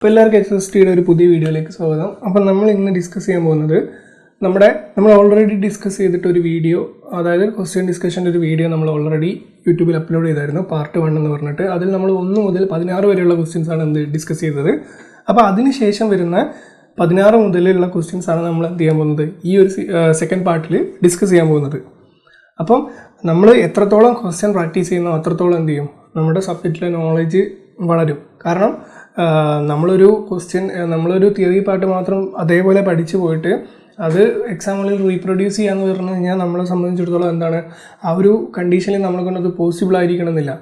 അപ്പോൾ എല്ലാവർക്കും എക്സസ്റ്റിയുടെ ഒരു പുതിയ വീഡിയോയിലേക്ക് സ്വാഗതം. അപ്പം നമ്മൾ ഇന്ന് ഡിസ്കസ് ചെയ്യാൻ പോകുന്നത് നമ്മൾ ഓൾറെഡി ഡിസ്കസ് ചെയ്തിട്ട് ഒരു വീഡിയോ, അതായത് ക്വസ്റ്റ്യൻ ഡിസ്കഷൻ്റെ ഒരു വീഡിയോ നമ്മൾ ഓൾറെഡി യൂട്യൂബിൽ അപ്ലോഡ് ചെയ്തായിരുന്നു, പാർട്ട് 1 എന്ന് പറഞ്ഞിട്ട്. അതിൽ നമ്മൾ 1 മുതൽ 16 വരെയുള്ള ക്വസ്റ്റ്യൻസാണ് ഡിസ്കസ് ചെയ്തത്. അപ്പോൾ അതിനുശേഷം വരുന്ന 16 മുതലുള്ള ക്വസ്റ്റ്യൻസാണ് നമ്മൾ എന്ത് ചെയ്യാൻ പോകുന്നത്, ഈ ഒരു സെക്കൻഡ് പാർട്ടിൽ ഡിസ്കസ് ചെയ്യാൻ പോകുന്നത്. അപ്പം നമ്മൾ എത്രത്തോളം ക്വസ്റ്റ്യൻ പ്രാക്ടീസ് ചെയ്യുന്നോ അത്രത്തോളം എന്ത് ചെയ്യും, നമ്മുടെ സബ്ജക്റ്റിലെ നോളജ് വളരും. കാരണം നമ്മളൊരു തിയറി പാർട്ട് മാത്രം അതേപോലെ പഠിച്ചു പോയിട്ട് അത് എക്സാമിൽ റീപ്രൊഡ്യൂസ് ചെയ്യാന്ന് പറഞ്ഞു കഴിഞ്ഞാൽ നമ്മളെ സംബന്ധിച്ചിടത്തോളം എന്താണ്, ആ ഒരു കണ്ടീഷനിൽ നമ്മളെ കൊണ്ടത് പോസിബിൾ ആയിരിക്കണമെന്നില്ല.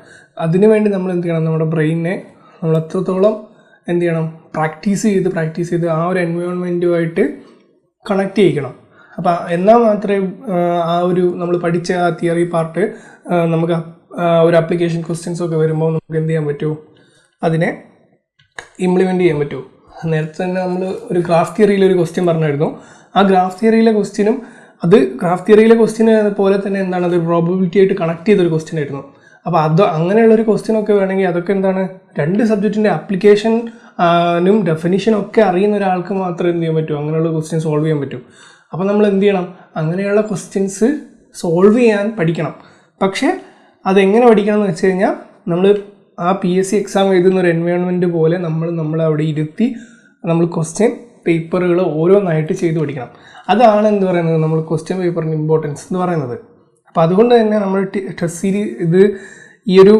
അതിനുവേണ്ടി നമ്മൾ എന്ത് ചെയ്യണം, നമ്മുടെ ബ്രെയിനിനെ നമ്മൾ എത്രത്തോളം എന്ത് ചെയ്യണം, പ്രാക്ടീസ് ചെയ്ത് ആ ഒരു എൻവയോൺമെൻറ്റുമായിട്ട് കണക്ട് ചെയ്യിക്കണം. അപ്പോൾ എന്നാൽ മാത്രമേ ആ ഒരു നമ്മൾ പഠിച്ച ആ തിയറി പാർട്ട് നമുക്ക് ഒരു ആപ്ലിക്കേഷൻ ക്വസ്റ്റ്യൻസൊക്കെ വരുമ്പോൾ നമുക്ക് എന്ത് ചെയ്യാൻ പറ്റൂ, അതിനെ ഇംപ്ലിമെൻറ്റ് ചെയ്യാൻ പറ്റുമോ. നേരത്തെ തന്നെ നമ്മൾ ഒരു ഗ്രാഫ് തിയറിയിൽ ഒരു ക്വസ്റ്റ്യൻ പറഞ്ഞായിരുന്നു. ആ ഗ്രാഫ് തിയറിയിലെ ക്വസ്റ്റ്യനെ പോലെ തന്നെ എന്താണ്, അത് പ്രോബബിലിറ്റി ആയിട്ട് കണക്ട് ചെയ്തൊരു ക്വസ്റ്റ്യൻ ആയിരുന്നു. അപ്പോൾ അങ്ങനെയുള്ളൊരു ക്വസ്റ്റ്യനൊക്കെ വേണമെങ്കിൽ അതൊക്കെ എന്താണ്, 2 സബ്ജക്റ്റിൻ്റെ ആപ്ലിക്കേഷനും ഡെഫിനിഷനും ഒക്കെ അറിയുന്ന ഒരാൾക്ക് മാത്രമേ എന്ത് ചെയ്യാൻ പറ്റൂ, അങ്ങനെയുള്ള ക്വസ്റ്റ്യൻ സോൾവ് ചെയ്യാൻ പറ്റും. അപ്പോൾ നമ്മൾ എന്ത് ചെയ്യണം, അങ്ങനെയുള്ള ക്വസ്റ്റ്യൻസ് സോൾവ് ചെയ്യാൻ പഠിക്കണം. പക്ഷേ അതെങ്ങനെ പഠിക്കണം എന്ന് വെച്ച് കഴിഞ്ഞാൽ, നമ്മൾ ആ PSC എക്സാം എഴുതുന്ന ഒരു എൻവയോൺമെൻറ്റ് പോലെ നമ്മളെ അവിടെ ഇരുത്തി നമ്മൾ ക്വസ്റ്റ്യൻ പേപ്പറുകൾ ഓരോന്നായിട്ട് ചെയ്ത് പഠിക്കണം. അതാണ് എന്ത് പറയുന്നത്, നമ്മൾ ക്വസ്റ്റ്യൻ പേപ്പറിന് ഇമ്പോർട്ടൻസ് എന്ന് പറയുന്നത്. അപ്പോൾ അതുകൊണ്ട് തന്നെ നമ്മൾ ഈ ഒരു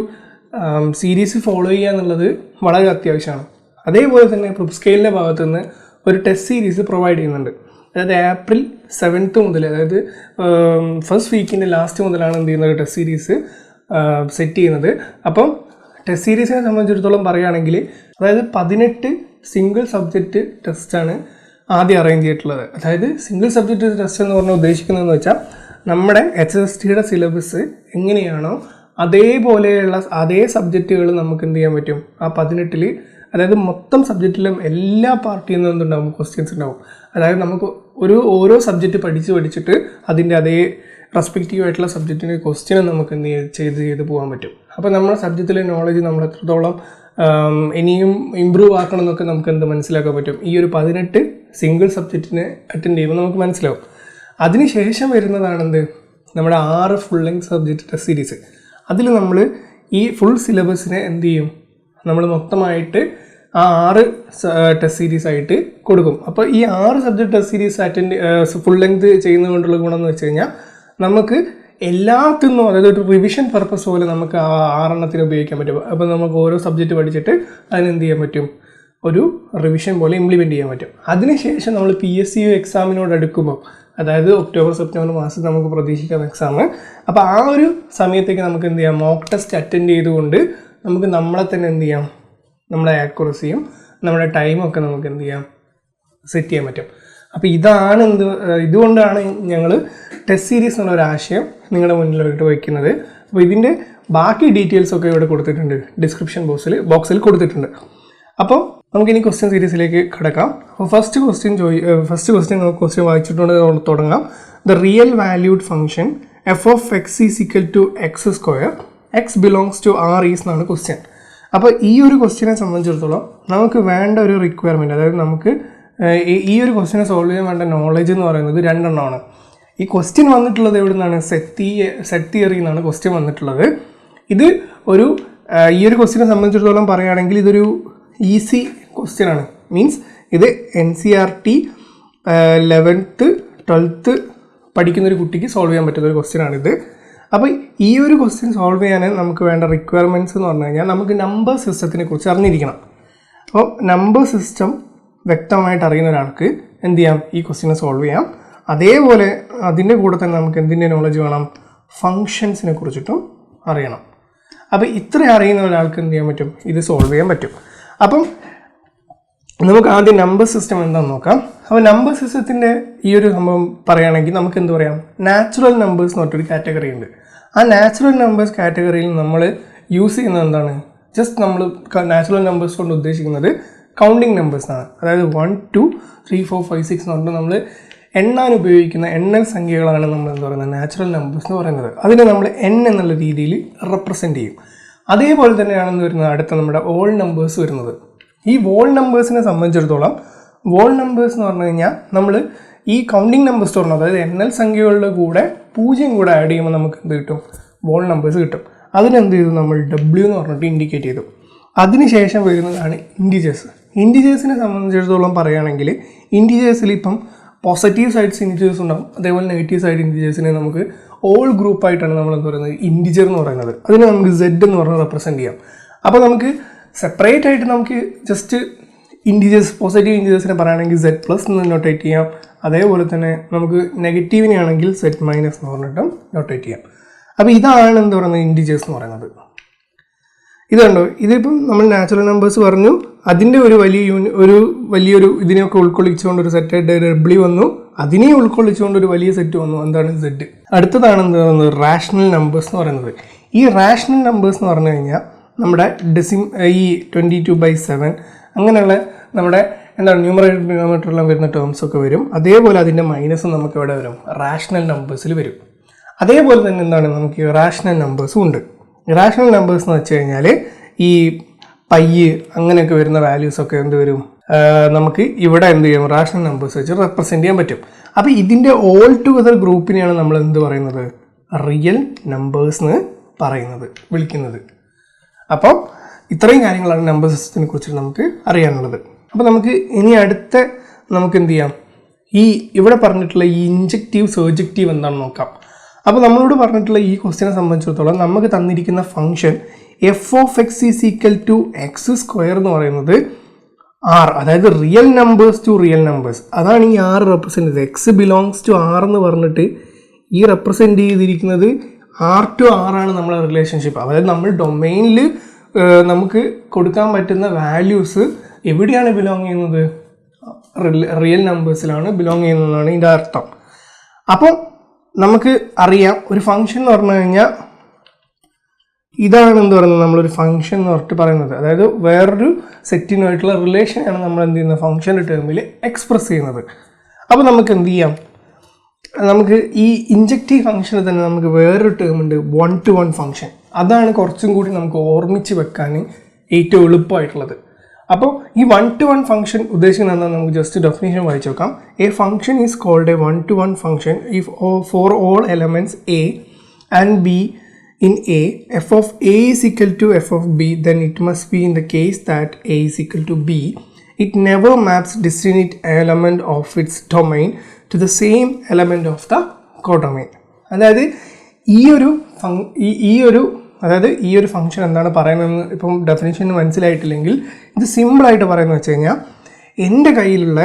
സീരീസ് ഫോളോ ചെയ്യുക എന്നുള്ളത് വളരെ അത്യാവശ്യമാണ്. അതേപോലെ തന്നെ പ്രിപ്സ്കെയിലിൻ്റെ ഭാഗത്തു നിന്ന് ഒരു ടെസ്റ്റ് സീരീസ് പ്രൊവൈഡ് ചെയ്യുന്നുണ്ട്. അതായത് April 7 മുതൽ, അതായത് ഫസ്റ്റ് വീക്കിൻ്റെ ലാസ്റ്റ് മുതലാണ് എന്ത് ചെയ്യുന്നത്, ടെസ്റ്റ് സീരീസ് സെറ്റ് ചെയ്യുന്നത്. അപ്പം ടെസ്റ്റ് സീരീസിനെ സംബന്ധിച്ചിടത്തോളം പറയുകയാണെങ്കിൽ, അതായത് 18 സിംഗിൾ സബ്ജക്റ്റ് ടെസ്റ്റാണ് ആദ്യം അറേഞ്ച് ചെയ്തിട്ടുള്ളത്. അതായത് സിംഗിൾ സബ്ജക്റ്റ് ടെസ്റ്റ് എന്ന് പറഞ്ഞാൽ ഉദ്ദേശിക്കുന്നതെന്ന് വെച്ചാൽ, നമ്മുടെ HSTയുടെ സിലബസ് എങ്ങനെയാണോ അതേപോലെയുള്ള അതേ സബ്ജക്റ്റുകൾ നമുക്ക് എന്ത് ചെയ്യാൻ പറ്റും, ആ 18ൽ, അതായത് മൊത്തം സബ്ജക്റ്റിലും എല്ലാ പാർട്ടിയിൽ നിന്നും എന്തുണ്ടാവും, ക്വസ്റ്റ്യൻസ് ഉണ്ടാവും. അതായത് നമുക്ക് ഓരോ സബ്ജക്റ്റ് പഠിച്ചിട്ട് അതിൻ്റെ അതേ റെസ്പെക്റ്റീവ് ആയിട്ടുള്ള സബ്ജക്റ്റിൻ്റെ ക്വസ്റ്റ്യനും നമുക്ക് എന്ത് ചെയ്ത് പോകാൻ പറ്റും. അപ്പോൾ നമ്മുടെ സബ്ജക്റ്റിലെ നോളജ് നമ്മൾ എത്രത്തോളം ഇനിയും ഇമ്പ്രൂവ് ആക്കണം എന്നൊക്കെ നമുക്ക് മനസ്സിലാക്കാൻ പറ്റും. ഈ ഒരു 18 സിംഗിൾ സബ്ജക്റ്റിനെ അറ്റൻഡ് ചെയ്യുമ്പോൾ നമുക്ക് മനസ്സിലാവും. അതിനുശേഷം വരുന്നതാണെന്ത്, നമ്മുടെ 6 full length subject test series. അതിൽ നമ്മൾ ഈ ഫുൾ സിലബസിനെ എന്ത് ചെയ്യും, നമ്മൾ മൊത്തമായിട്ട് ആ 6 ടെസ്റ്റ് സീരീസ് ആയിട്ട് കൊടുക്കും. അപ്പോൾ ഈ 6 subject test series full length ചെയ്യുന്നതുകൊണ്ടുള്ള ഗുണം എന്ന് വെച്ച് കഴിഞ്ഞാൽ, നമുക്ക് എല്ലാത്തിനും, അതായത് ഒരു റിവിഷൻ പർപ്പസ് പോലെ നമുക്ക് ആ 6 എണ്ണത്തിന് ഉപയോഗിക്കാൻ പറ്റും. അപ്പോൾ നമുക്ക് ഓരോ സബ്ജക്റ്റ് പഠിച്ചിട്ട് അതിനെന്ത് ചെയ്യാൻ പറ്റും, ഒരു റിവിഷൻ പോലെ ഇംപ്ലിമെൻറ്റ് ചെയ്യാൻ പറ്റും. അതിനുശേഷം നമ്മൾ PSC എക്സാമിനോട് അടുക്കുമ്പോൾ, അതായത് ഒക്ടോബർ സെപ്റ്റംബർ മാസത്തിൽ നമുക്ക് പ്രതീക്ഷിക്കാം എക്സാം. അപ്പോൾ ആ ഒരു സമയത്തേക്ക് നമുക്ക് എന്ത് ചെയ്യാം, മോക്ക് ടെസ്റ്റ് അറ്റൻഡ് ചെയ്തുകൊണ്ട് നമുക്ക് നമ്മളെ തന്നെ എന്ത് ചെയ്യാം, നമ്മുടെ ആക്യുറസിയും നമ്മുടെ ടൈമും ഒക്കെ നമുക്ക് എന്ത് ചെയ്യാം, സെറ്റ് ചെയ്യാൻ പറ്റും. അപ്പോൾ ഇതുകൊണ്ടാണ് ഞങ്ങൾ ടെസ്റ്റ് സീരീസ് എന്നുള്ളൊരു ആശയം നിങ്ങളുടെ മുന്നിലോട്ട് വയ്ക്കുന്നത്. അപ്പോൾ ഇതിൻ്റെ ബാക്കി ഡീറ്റെയിൽസൊക്കെ ഇവിടെ കൊടുത്തിട്ടുണ്ട്, ഡിസ്ക്രിപ്ഷൻ ബോക്സിൽ കൊടുത്തിട്ടുണ്ട്. അപ്പോൾ നമുക്കിനി ക്വസ്റ്റ്യൻ സീരീസിലേക്ക് കിടക്കാം. അപ്പോൾ ഫസ്റ്റ് ക്വസ്റ്റ്യൻ വായിച്ചിട്ടുണ്ട് തുടങ്ങാം. The real valued function f(x) = x², x belongs to R is എന്നാണ് ക്വസ്റ്റ്യൻ. അപ്പോൾ ഈ ഒരു ക്വസ്റ്റ്യനെ സംബന്ധിച്ചിടത്തോളം നമുക്ക് വേണ്ട ഒരു റിക്വയർമെൻറ്റ്, അതായത് നമുക്ക് ഈ ഒരു ക്വസ്റ്റ്യനെ സോൾവ് ചെയ്യാൻ വേണ്ട നോളജ് എന്ന് പറയുന്നത് 2 എണ്ണമാണ്. ഈ ക്വസ്റ്റ്യൻ വന്നിട്ടുള്ളത് എവിടെ നിന്നാണ്, സെറ്റ് തിയറി എന്നാണ് ക്വസ്റ്റ്യൻ വന്നിട്ടുള്ളത്. ഇത് ഈ ഒരു ക്വസ്റ്റ്യനെ സംബന്ധിച്ചിടത്തോളം പറയുകയാണെങ്കിൽ ഇതൊരു ഈസി ക്വസ്റ്റ്യൻ ആണ്. മീൻസ് ഇത് NCERT 11th 12th പഠിക്കുന്നൊരു കുട്ടിക്ക് സോൾവ് ചെയ്യാൻ പറ്റുന്ന ഒരു ക്വസ്റ്റ്യൻ ആണിത്. അപ്പോൾ ഈ ഒരു ക്വസ്റ്റ്യൻ സോൾവ് ചെയ്യാൻ നമുക്ക് വേണ്ട റിക്വയർമെൻറ്റ്സ് എന്ന് പറഞ്ഞു കഴിഞ്ഞാൽ, നമുക്ക് നമ്പർ സിസ്റ്റത്തിനെ കുറിച്ച് അറിഞ്ഞിരിക്കണം. അപ്പോൾ നമ്പർ സിസ്റ്റം വ്യക്തമായിട്ട് അറിയുന്ന ഒരാൾക്ക് എന്ത് ചെയ്യാം, ഈ ക്വസ്റ്റ്യനെ സോൾവ് ചെയ്യാം. അതേപോലെ അതിൻ്റെ കൂടെ തന്നെ നമുക്ക് എന്തിൻ്റെ നോളജ് വേണം, ഫങ്ഷൻസിനെ കുറിച്ചിട്ടും അറിയണം. അപ്പോൾ ഇത്ര അറിയുന്ന ഒരാൾക്ക് എന്ത് ചെയ്യാൻ പറ്റും, ഇത് സോൾവ് ചെയ്യാൻ പറ്റും. അപ്പം നമുക്ക് ആദ്യം നമ്പർ സിസ്റ്റം എന്താണെന്ന് നോക്കാം. അപ്പോൾ നമ്പർ സിസ്റ്റത്തിൻ്റെ ഈ ഒരു സംഭവം പറയുകയാണെങ്കിൽ നമുക്ക് എന്ത് പറയാം, നാച്ചുറൽ നമ്പേഴ്സ് എന്ന് പറഞ്ഞൊരു കാറ്റഗറി ഉണ്ട്. ആ നാച്ചുറൽ നമ്പേഴ്സ് കാറ്റഗറിയിൽ നമ്മൾ യൂസ് ചെയ്യുന്നത് എന്താണ്, ജസ്റ്റ് നമ്മൾ നാച്ചുറൽ നമ്പേഴ്സ് കൊണ്ട് ഉദ്ദേശിക്കുന്നത് കൗണ്ടിങ് നമ്പേഴ്സാണ്. അതായത് 1 2 3 4 5 6 എന്ന് പറഞ്ഞാൽ നമ്മൾ എണ്ണാൻ ഉപയോഗിക്കുന്ന എണ്ണൽ സംഖ്യകളാണ് നമ്മൾ എന്താ പറയുന്നത്, നാച്ചുറൽ നമ്പേഴ്സ് എന്ന് പറയുന്നത്. അതിനെ നമ്മൾ n എന്നുള്ള രീതിയിൽ റെപ്രസെൻറ്റ് ചെയ്യും. അതേപോലെ തന്നെയാണെന്ന് വരുന്നത് അടുത്ത നമ്മുടെ ഓൾ നമ്പേഴ്സ് വരുന്നത്. ഈ വോൾ നമ്പേഴ്സിനെ സംബന്ധിച്ചിടത്തോളം വോൾ നമ്പേഴ്സ് എന്ന് പറഞ്ഞു കഴിഞ്ഞാൽ നമ്മൾ ഈ കൗണ്ടിങ് നമ്പേഴ്സ് തുറന്നു, അതായത് NL സംഖ്യകളുടെ കൂടെ 0 കൂടെ ആഡ് ചെയ്യുമ്പോൾ നമുക്ക് എന്ത് കിട്ടും? വോൾ നമ്പേഴ്സ് കിട്ടും. അതിനെന്ത് ചെയ്തു? നമ്മൾ W എന്ന് പറഞ്ഞിട്ട് ഇൻഡിക്കേറ്റ് ചെയ്തു. അതിനുശേഷം വരുന്നതാണ് ഇൻറ്റിജേഴ്സ്. ഇൻറ്റിജേഴ്സിനെ സംബന്ധിച്ചിടത്തോളം പറയുകയാണെങ്കിൽ ഇൻറ്റിജേഴ്സിൽ ഇപ്പം പോസിറ്റീവ് സൈഡ്സ് ഇൻറ്റിജേഴ്സ് ഉണ്ടാവും, അതേപോലെ നെഗറ്റീവ് സൈഡ് ഇൻറ്റിജേഴ്സിനെ നമുക്ക് ഓൾ ഗ്രൂപ്പായിട്ടാണ് നമ്മൾ എന്ത് പറയുന്നത്? ഇൻറ്റിജർ എന്ന് പറയുന്നത്. അതിനെ നമുക്ക് Z എന്ന് പറഞ്ഞ് റെപ്രസെൻറ്റ് ചെയ്യാം. അപ്പോൾ നമുക്ക് സെപ്പറേറ്റ് ആയിട്ട് നമുക്ക് ജസ്റ്റ് ഇൻറ്റിജേഴ്സ് പോസിറ്റീവ് ഇൻറ്റിജേഴ്സിനെ പറയുകയാണെങ്കിൽ Z+ എന്ന് നോട്ടേറ്റ് ചെയ്യാം. അതേപോലെ തന്നെ നമുക്ക് നെഗറ്റീവിനെ ആണെങ്കിൽ Z- എന്ന് പറഞ്ഞിട്ടും നോട്ടേറ്റ് ചെയ്യാം. അപ്പോൾ ഇതാണ് എന്ത് പറയുന്നത്? ഇൻറ്റിജേഴ്സ് എന്ന് പറയുന്നത്. ഇതുണ്ടോ? ഇതിപ്പം നമ്മൾ നാച്ചുറൽ നമ്പേഴ്സ് പറഞ്ഞു, അതിൻ്റെ ഒരു വലിയൊരു ഇതിനെയൊക്കെ ഉൾക്കൊള്ളിച്ചുകൊണ്ട് ഒരു സെറ്റായിട്ട് W വന്നു, അതിനെ ഉൾക്കൊള്ളിച്ചുകൊണ്ട് ഒരു വലിയ സെറ്റ് വന്നു. എന്താണ്? Z. അടുത്തതാണ് എന്ത് പറയുന്നത്? റാഷണൽ നമ്പേഴ്സ് എന്ന് പറയുന്നത്. ഈ റാഷണൽ നമ്പേഴ്സ് എന്ന് പറഞ്ഞു കഴിഞ്ഞാൽ നമ്മുടെ ഈ 22/7 അങ്ങനെയുള്ള നമ്മുടെ എന്താണ് ന്യൂമറേറ്റർ ഡിനോമിനേറ്ററെല്ലാം വരുന്ന ടേംസ് ഒക്കെ വരും. അതേപോലെ അതിൻ്റെ മൈനസ് നമുക്ക് ഇവിടെ വരും, റാഷണൽ നമ്പേഴ്സിൽ വരും. അതേപോലെ തന്നെ എന്താണ്? നമുക്ക് റാഷണൽ നമ്പേഴ്സും ഉണ്ട്. റാഷണൽ നമ്പേഴ്സ് എന്ന് വെച്ച് കഴിഞ്ഞാൽ ഈ പൈ അങ്ങനെയൊക്കെ വരുന്ന വാല്യൂസൊക്കെ എന്ത് വരും? നമുക്ക് ഇവിടെ എന്ത് ചെയ്യും? റാഷണൽ നമ്പേഴ്സ് വെച്ച് റെപ്രസെൻറ്റ് ചെയ്യാൻ പറ്റും. അപ്പോൾ ഇതിൻ്റെ ഓൾ ടുഗദർ ഗ്രൂപ്പിനെയാണ് നമ്മൾ എന്ത് പറയുന്നത്? റിയൽ നമ്പേഴ്സ് എന്ന് വിളിക്കുന്നത്. അപ്പോൾ ഇത്രയും കാര്യങ്ങളാണ് നമ്പർ സിസ്റ്റത്തിനെ കുറിച്ച് നമുക്ക് അറിയാനുള്ളത്. അപ്പോൾ നമുക്ക് ഇനി നമുക്ക് എന്ത് ചെയ്യാം? ഇവിടെ പറഞ്ഞിട്ടുള്ള ഈ ഇൻജക്റ്റീവ് സർജക്റ്റീവ് എന്താണെന്ന് നോക്കാം. അപ്പോൾ നമ്മളോട് പറഞ്ഞിട്ടുള്ള ഈ ക്വസ്റ്റിനെ സംബന്ധിച്ചിടത്തോളം നമുക്ക് തന്നിരിക്കുന്ന ഫംഗ്ഷൻ f(x) = x² എന്ന് പറയുന്നത് R, അതായത് real numbers to real numbers. അതാണ് ഈ R റെപ്രസെൻറ്റ് ചെയ്തത്. x belongs to R എന്ന് പറഞ്ഞിട്ട് ഈ റെപ്രസെൻറ്റ് ചെയ്തിരിക്കുന്നത് R to R ആണ് നമ്മളെ റിലേഷൻഷിപ്പ്. അതായത് നമ്മൾ ഡൊമൈനിൽ നമുക്ക് കൊടുക്കാൻ പറ്റുന്ന വാല്യൂസ് എവിടെയാണ് ബിലോങ് ചെയ്യുന്നത്? റിയൽ നമ്പേഴ്സിലാണ് ബിലോങ് ചെയ്യുന്നതാണ് ഇതിൻ്റെ അർത്ഥം. അപ്പം നമുക്ക് അറിയാം ഒരു ഫംഗ്ഷൻ എന്ന് പറഞ്ഞു കഴിഞ്ഞാൽ ഇതാണ് എന്ത് പറയുന്നത്? നമ്മളൊരു ഫംഗ്ഷൻ എന്ന് പറഞ്ഞിട്ട് പറയുന്നത്, അതായത് വേറൊരു സെറ്റിനുമായിട്ടുള്ള റിലേഷനാണ് നമ്മൾ എന്ത് ചെയ്യുന്നത്? ഫംഗ്ഷൻ്റെ ടേമിൽ എക്സ്പ്രസ് ചെയ്യുന്നത്. അപ്പോൾ നമുക്ക് എന്ത് ചെയ്യാം? നമുക്ക് ഈ ഇൻജക്റ്റീവ് ഫംഗ്ഷനിൽ തന്നെ നമുക്ക് വേറൊരു ടേം ഉണ്ട്, 1-to-1 ഫംഗ്ഷൻ. അതാണ് കുറച്ചും കൂടി നമുക്ക് ഓർമ്മിച്ച് വെക്കാൻ ഏറ്റവും എളുപ്പമായിട്ടുള്ളത്. അപ്പോൾ ഈ 1-to-1 ഫംഗ്ഷൻ ഉദ്ദേശിക്കുന്നത് എന്താണെന്ന് നമുക്ക് ജസ്റ്റ് ഡെഫിനേഷൻ വായിച്ചു നോക്കാം. A function is called a 1-to-1 function if for all elements A and B in A, f of A is equal to f of B, then it must be in the case that A is equal to B. It never maps distinct element of its domain to the same element of the codomain. അതായത് ഈ ഒരു function എന്താണ് പറയുന്നതെന്ന് ഇപ്പം definition മനസ്സിലായിട്ടില്ലെങ്കിൽ ഇത് സിമ്പിളായിട്ട് പറയുന്നത് വെച്ച് കഴിഞ്ഞാൽ എൻ്റെ കയ്യിലുള്ള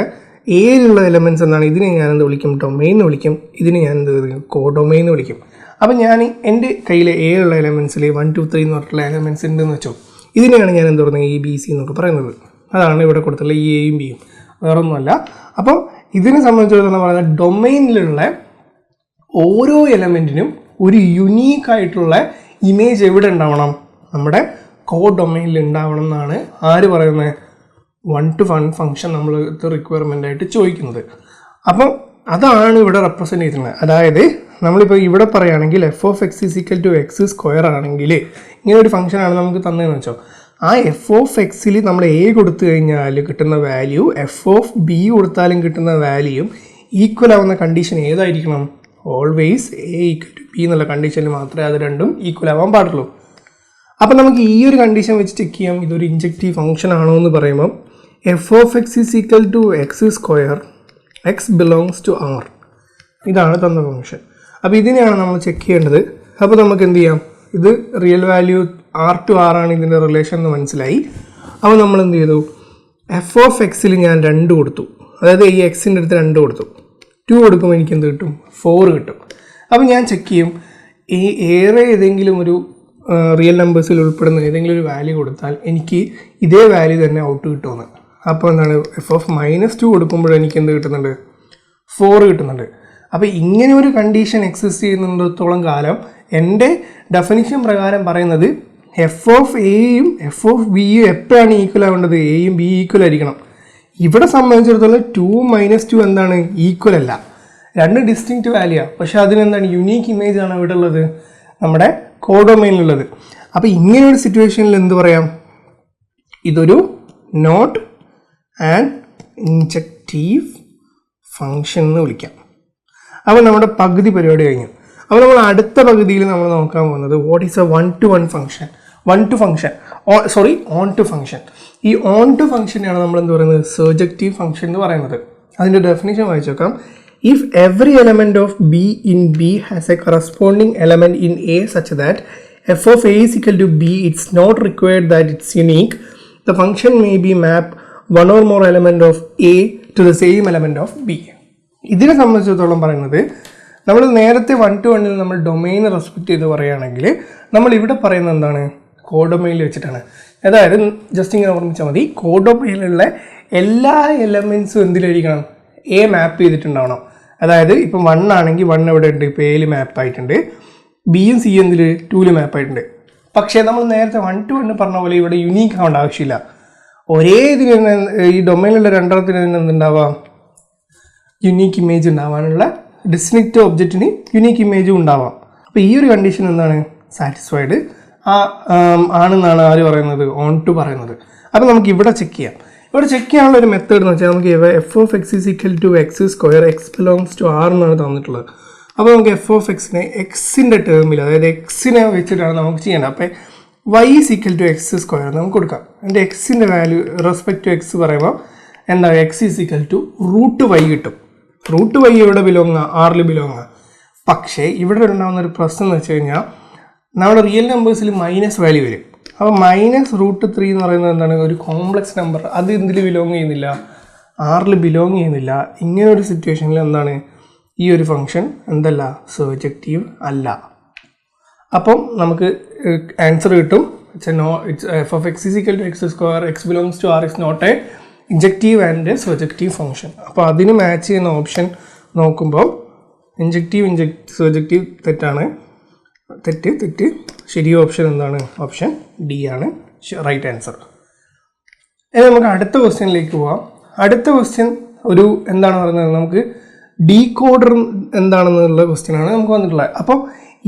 ഏലുള്ള എലമെൻറ്റ്സ് എന്താണ്? ഇതിനെ ഞാൻ എന്ത് വിളിക്കും? ഡൊമൈൻ എന്ന് വിളിക്കും. ഇതിനെ ഞാൻ എന്ത് വിളിക്കും? കോഡൊമൈൻ എന്ന് വിളിക്കും. അപ്പം ഞാൻ എൻ്റെ കയ്യിലെ ഏലുള്ള എലമെൻറ്റ്സിൽ 1, 2, 3 എന്ന് പറഞ്ഞിട്ടുള്ള എലമെൻറ്റ്സ് ഉണ്ടെന്ന് വെച്ചോ, ഇതിനെയാണ് ഞാൻ എന്ത് പറയുന്നത്? ABC എന്നൊക്കെ പറയുന്നത്. അതാണ് ഇവിടെ കൊടുത്തുള്ള ഈ Aയും Bയും, വേറൊന്നുമല്ല. അപ്പം ഇതിനെ സംബന്ധിച്ചിടത്തോളം പറയുന്നത് ഡൊമൈനിലുള്ള ഓരോ എലമെൻറ്റിനും ഒരു യുണീക്കായിട്ടുള്ള ഇമേജ് എവിടെ ഉണ്ടാവണം? നമ്മുടെ കോഡൊമൈനിൽ ഉണ്ടാവണം എന്നാണ് ആര് പറയുന്നത്? 1-to-1 ഫംഗ്ഷൻ നമ്മൾ റിക്വയർമെൻ്റ് ആയിട്ട് ചോദിക്കുന്നത്. അപ്പം അതാണ് ഇവിടെ റെപ്രസെൻറ്റ് ചെയ്തിട്ടുള്ളത്. അതായത് നമ്മളിപ്പോൾ ഇവിടെ പറയുകയാണെങ്കിൽ f(x) = x² ആണെങ്കിൽ ഇങ്ങനെ ഒരു ഫംഗ്ഷനാണ് നമുക്ക് തന്നതെന്ന് വെച്ചോ, ആ f(x)ൽ നമ്മൾ A കൊടുത്തു കഴിഞ്ഞാൽ കിട്ടുന്ന വാല്യൂ f(b) കൊടുത്താലും കിട്ടുന്ന വാല്യൂയും ഈക്വൽ ആവുന്ന കണ്ടീഷൻ ഏതായിരിക്കണം? ഓൾവേസ് A = B എന്നുള്ള കണ്ടീഷനിൽ മാത്രമേ അത് രണ്ടും ഈക്വൽ ആവാൻ പാടുള്ളൂ. അപ്പം നമുക്ക് ഈ ഒരു കണ്ടീഷൻ വെച്ച് ചെക്ക് ചെയ്യാം ഇതൊരു ഇൻജക്റ്റീവ് ഫംഗ്ഷൻ ആണോ എന്ന് പറയുമ്പം f(x) = x², x belongs to R. ഇതാണ് തന്ന ഫംഗ്ഷൻ. അപ്പോൾ ഇതിനെയാണ് നമ്മൾ ചെക്ക് ചെയ്യേണ്ടത്. അപ്പോൾ നമുക്ക് എന്ത് ചെയ്യാം? ഇത് real value R to R ആണ് ഇതിൻ്റെ റിലേഷൻ എന്ന് മനസ്സിലായി. അപ്പോൾ നമ്മൾ എന്ത് ചെയ്തു? f(x)ൽ ഞാൻ 2 കൊടുത്തു, അതായത് ഈ എക്സിൻ്റെ അടുത്ത് 2 കൊടുത്തു. 2 കൊടുക്കുമ്പോൾ എനിക്ക് എന്ത് കിട്ടും? 4 കിട്ടും. അപ്പോൾ ഞാൻ ചെക്ക് ചെയ്യും ഏതെങ്കിലും ഒരു റിയൽ നമ്പേഴ്സിൽ ഉൾപ്പെടുന്ന ഏതെങ്കിലും ഒരു വാല്യൂ കൊടുത്താൽ എനിക്ക് ഇതേ വാല്യൂ തന്നെ ഔട്ട് കിട്ടുമെന്ന്. അപ്പോൾ എന്താണ്? f(-2) കൊടുക്കുമ്പോൾ എനിക്ക് എന്ത് കിട്ടുന്നുണ്ട്? 4 കിട്ടുന്നുണ്ട്. അപ്പോൾ ഇങ്ങനെ ഒരു കണ്ടീഷൻ എക്സിസ്റ്റ് ചെയ്യുന്നിടത്തോളം കാലം എൻ്റെ ഡെഫിനിഷൻ പ്രകാരം പറയുന്നത് f(a)യും f(b)യും എപ്പോഴാണ് ഈക്വൽ ആവേണ്ടത്? എയും ബി ഈക്വൽ ആയിരിക്കണം. ഇവിടെ സംബന്ധിച്ചിടത്തോളം 2 - 2 എന്താണ്? ഈക്വൽ അല്ല, 2 ഡിസ്റ്റിങ്ക്റ്റ് വാല്യൂയാണ്. പക്ഷേ അതിനെന്താണ്? യുണീക്ക് ഇമേജ് ആണ് ഇവിടെ ഉള്ളത്, നമ്മുടെ കോഡൊമൈനിലുള്ളത്. അപ്പോൾ ഇങ്ങനെയൊരു സിറ്റുവേഷനിൽ എന്ത് പറയാം? ഇതൊരു നോട്ട് ആൻഡ് ഇൻജക്റ്റീവ് ഫങ്ഷൻ എന്ന് വിളിക്കാം. അപ്പോൾ നമ്മുടെ പകുതി പരിപാടി കഴിഞ്ഞു. അപ്പോൾ നമ്മൾ അടുത്ത പകുതിയിൽ നമ്മൾ നോക്കാൻ പോകുന്നത് what is a onto function. ഈ ഓൺ ടു ഫംഗ്ഷനാണ് നമ്മൾ എന്ത് പറയുന്നത്, സർജക്റ്റീവ് ഫംഗ്ഷൻ എന്ന് പറയുന്നത്. അതിൻ്റെ ഡെഫിനിഷൻ വായിച്ചു നോക്കാം. If every element of be in B has A corresponding element in A such that f of a is equal to b, it's not required that it's unique. The function may be map one or more element of a to the same element of b. ഇതിനെ സംബന്ധിച്ചിടത്തോളം പറയുന്നത്, നമ്മൾ നേരത്തെ 1 to 1 നമ്മൾ domain respect ചെയ്ത് പറയുകയാണെങ്കിൽ നമ്മൾ ഇവിടെ പറയുന്നത് എന്താണ്, കോഡൊമൈനിൽ വെച്ചിട്ടാണ്. അതായത് ജസ്റ്റ് ഇങ്ങനെ ഓർമ്മിച്ചാൽ മതി, കോഡൊമൈനിലുള്ള എല്ലാ എലമെൻസും എന്തിലായിരിക്കണം, എ മാപ്പ് ചെയ്തിട്ടുണ്ടാവണം. അതായത് ഇപ്പം 1 ആണെങ്കിൽ 1 എവിടെ ഉണ്ട്, ഇപ്പോൾ എയിൽ മാപ്പ് ആയിട്ടുണ്ട്. ബിയും സി എന്തിൽ 2ൽ മാപ്പ് ആയിട്ടുണ്ട്. പക്ഷേ നമ്മൾ നേരത്തെ 1 to 1 പറഞ്ഞ പോലെ ഇവിടെ യുണീക്ക് ആവേണ്ട ആവശ്യമില്ല. ഒരേ ഇതിന് തന്നെ ഈ ഡൊമൈനിലുള്ള രണ്ടെണ്ണത്തിന് തന്നെ എന്തുണ്ടാവാം, യുണീക്ക് ഇമേജ് ഉണ്ടാവാനുള്ള, ഡിസ്റ്റിങ്ക്റ്റ് ഒബ്ജക്റ്റിന് യുണീക്ക് ഇമേജും ഉണ്ടാവാം. അപ്പോൾ ഈ ഒരു കണ്ടീഷൻ എന്താണ്, സാറ്റിസ്ഫൈഡ് ആണെന്നാണ് ആര് പറയുന്നത്, ഓൺ ടു പറയുന്നത്. അപ്പോൾ നമുക്ക് ഇവിടെ ചെക്ക് ചെയ്യാം. ഇവിടെ ചെക്ക് ചെയ്യാനുള്ള ഒരു മെത്തേഡ് എന്ന് വെച്ചാൽ നമുക്ക് f of x is equal to x square x belongs to R എന്നാണ് തന്നിട്ടുള്ളത്. അപ്പോൾ നമുക്ക് എഫ് ഓഫ് എക്സിനെ എക്സിൻ്റെ ടേമിൽ, അതായത് എക്സിനെ വെച്ചിട്ടാണ് നമുക്ക് ചെയ്യേണ്ടത്. അപ്പോൾ y is equal to x square നമുക്ക് കൊടുക്കാം. എൻ്റെ എക്സിൻ്റെ വാല്യൂ റെസ്പെക്ട് ടു എക്സ് പറയുമ്പോൾ എന്താ, x is equal to root y കിട്ടും. റൂട്ട് വൈ എവിടെ ബിലോങ്ങാ, ആറിൽ ബിലോങ്ങാ. പക്ഷേ ഇവിടെ ഉണ്ടാകുന്ന ഒരു പ്രശ്നം എന്ന് വെച്ച് കഴിഞ്ഞാൽ നമ്മുടെ റിയൽ നമ്പേഴ്സിൽ മൈനസ് വാല്യൂ വരും. അപ്പോൾ -√3 എന്ന് പറയുന്നത് എന്താണ്, ഒരു കോംപ്ലക്സ് നമ്പർ. അത് എന്തിൽ ബിലോങ് ചെയ്യുന്നില്ല, ആറിൽ ബിലോങ് ചെയ്യുന്നില്ല. ഇങ്ങനെ ഒരു സിറ്റുവേഷനിൽ എന്താണ്, ഈ ഒരു ഫംഗ്ഷൻ എന്തല്ല, സർജക്റ്റീവ് അല്ല. അപ്പം നമുക്ക് ആൻസർ കിട്ടും, f of x is equal to x square x belongs to R is not a injective and a surjective function. അപ്പോൾ അതിന് മാച്ച് ചെയ്യുന്ന ഓപ്ഷൻ നോക്കുമ്പോൾ സർജക്റ്റീവ് തെറ്റാണ്, തെറ്റ്. ശരിയ ഓപ്ഷൻ എന്താണ്, ഓപ്ഷൻ ഡി ആണ് റൈറ്റ് ആൻസർ. ഇനി നമുക്ക് അടുത്ത ക്വസ്റ്റ്യനിലേക്ക് പോവാം. അടുത്ത ക്വസ്റ്റ്യൻ ഒരു എന്താണ് പറയുന്നത്, നമുക്ക് ഡീകോഡർ എന്താണെന്നുള്ള ക്വസ്റ്റ്യനാണ് നമുക്ക് വന്നിട്ടുള്ളത്. അപ്പോൾ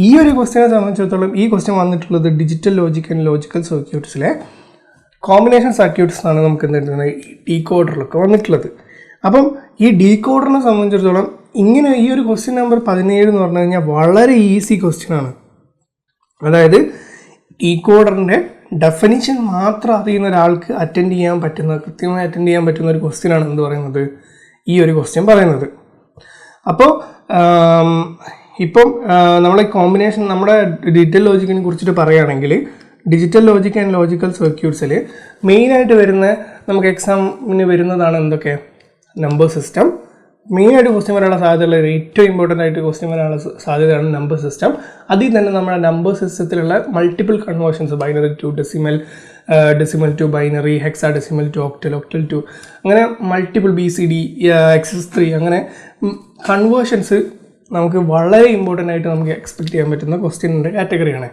ഈ ഒരു ക്വസ്റ്റ്യനെ സംബന്ധിച്ചിടത്തോളം ഈ ക്വസ്റ്റ്യൻ വന്നിട്ടുള്ളത് ഡിജിറ്റൽ ലോജിക് ആൻഡ് ലോജിക്കൽ സർക്യൂട്ട്സിലെ കോമ്പിനേഷൻ സർക്യൂട്ട്സ് ആണ് നമുക്ക് എന്തെടുക്കുന്നത് ഈ ഡീകോഡറിലൊക്കെ വന്നിട്ടുള്ളത്. അപ്പം ഈ ഡീകോഡറിനെ സംബന്ധിച്ചിടത്തോളം ഇങ്ങനെ ഈ ഒരു ക്വസ്റ്റ്യൻ നമ്പർ 17 എന്ന് പറഞ്ഞു കഴിഞ്ഞാൽ വളരെ ഈസി ക്വസ്റ്റ്യനാണ്. അതായത് ഡീകോഡറിൻ്റെ ഡെഫിനിഷൻ മാത്രം അറിയുന്ന ഒരാൾക്ക് കൃത്യമായി അറ്റൻഡ് ചെയ്യാൻ പറ്റുന്ന ഒരു ക്വസ്റ്റ്യനാണ് എന്ത് പറയുന്നത്, ഈ ഒരു ക്വസ്റ്റ്യൻ പറയുന്നത്. അപ്പോൾ ഇപ്പം നമ്മളെ കോമ്പിനേഷൻ, നമ്മുടെ ഡിജിറ്റൽ ലോജിക്കിനെ കുറിച്ചിട്ട് പറയുകയാണെങ്കിൽ ഡിജിറ്റൽ ലോജിക് ആൻഡ് ലോജിക്കൽ സർക്യൂട്ട്സിൽ മെയിനായിട്ട് വരുന്ന, നമുക്ക് എക്സാമിന് വരുന്നതാണ് എന്തൊക്കെ, നമ്പർ സിസ്റ്റം. മെയിനായിട്ട് ക്വസ്റ്റ്യൻ വരാനുള്ള സാധ്യതയുള്ള ഏറ്റവും ഇമ്പോർട്ടൻ്റ് ആയിട്ട് ക്വസ്റ്റ്യൻ വരാനുള്ള സാധ്യതയാണ് നമ്പർ സിസ്റ്റം. അതിൽ തന്നെ നമ്മുടെ നമ്പർ സിസ്റ്റത്തിലുള്ള multiple conversions, binary to decimal, decimal to binary, hexadecimal to octal, octal to, അങ്ങനെ മൾട്ടിപ്പിൾ BCD, XS3, അങ്ങനെ കൺവേർഷൻസ് നമുക്ക് വളരെ ഇമ്പോർട്ടൻ്റ് ആയിട്ട് നമുക്ക് എക്സ്പെക്ട് ചെയ്യാൻ പറ്റുന്ന ക്വസ്റ്റ്യൻ്റെ കാറ്റഗറിയാണ്.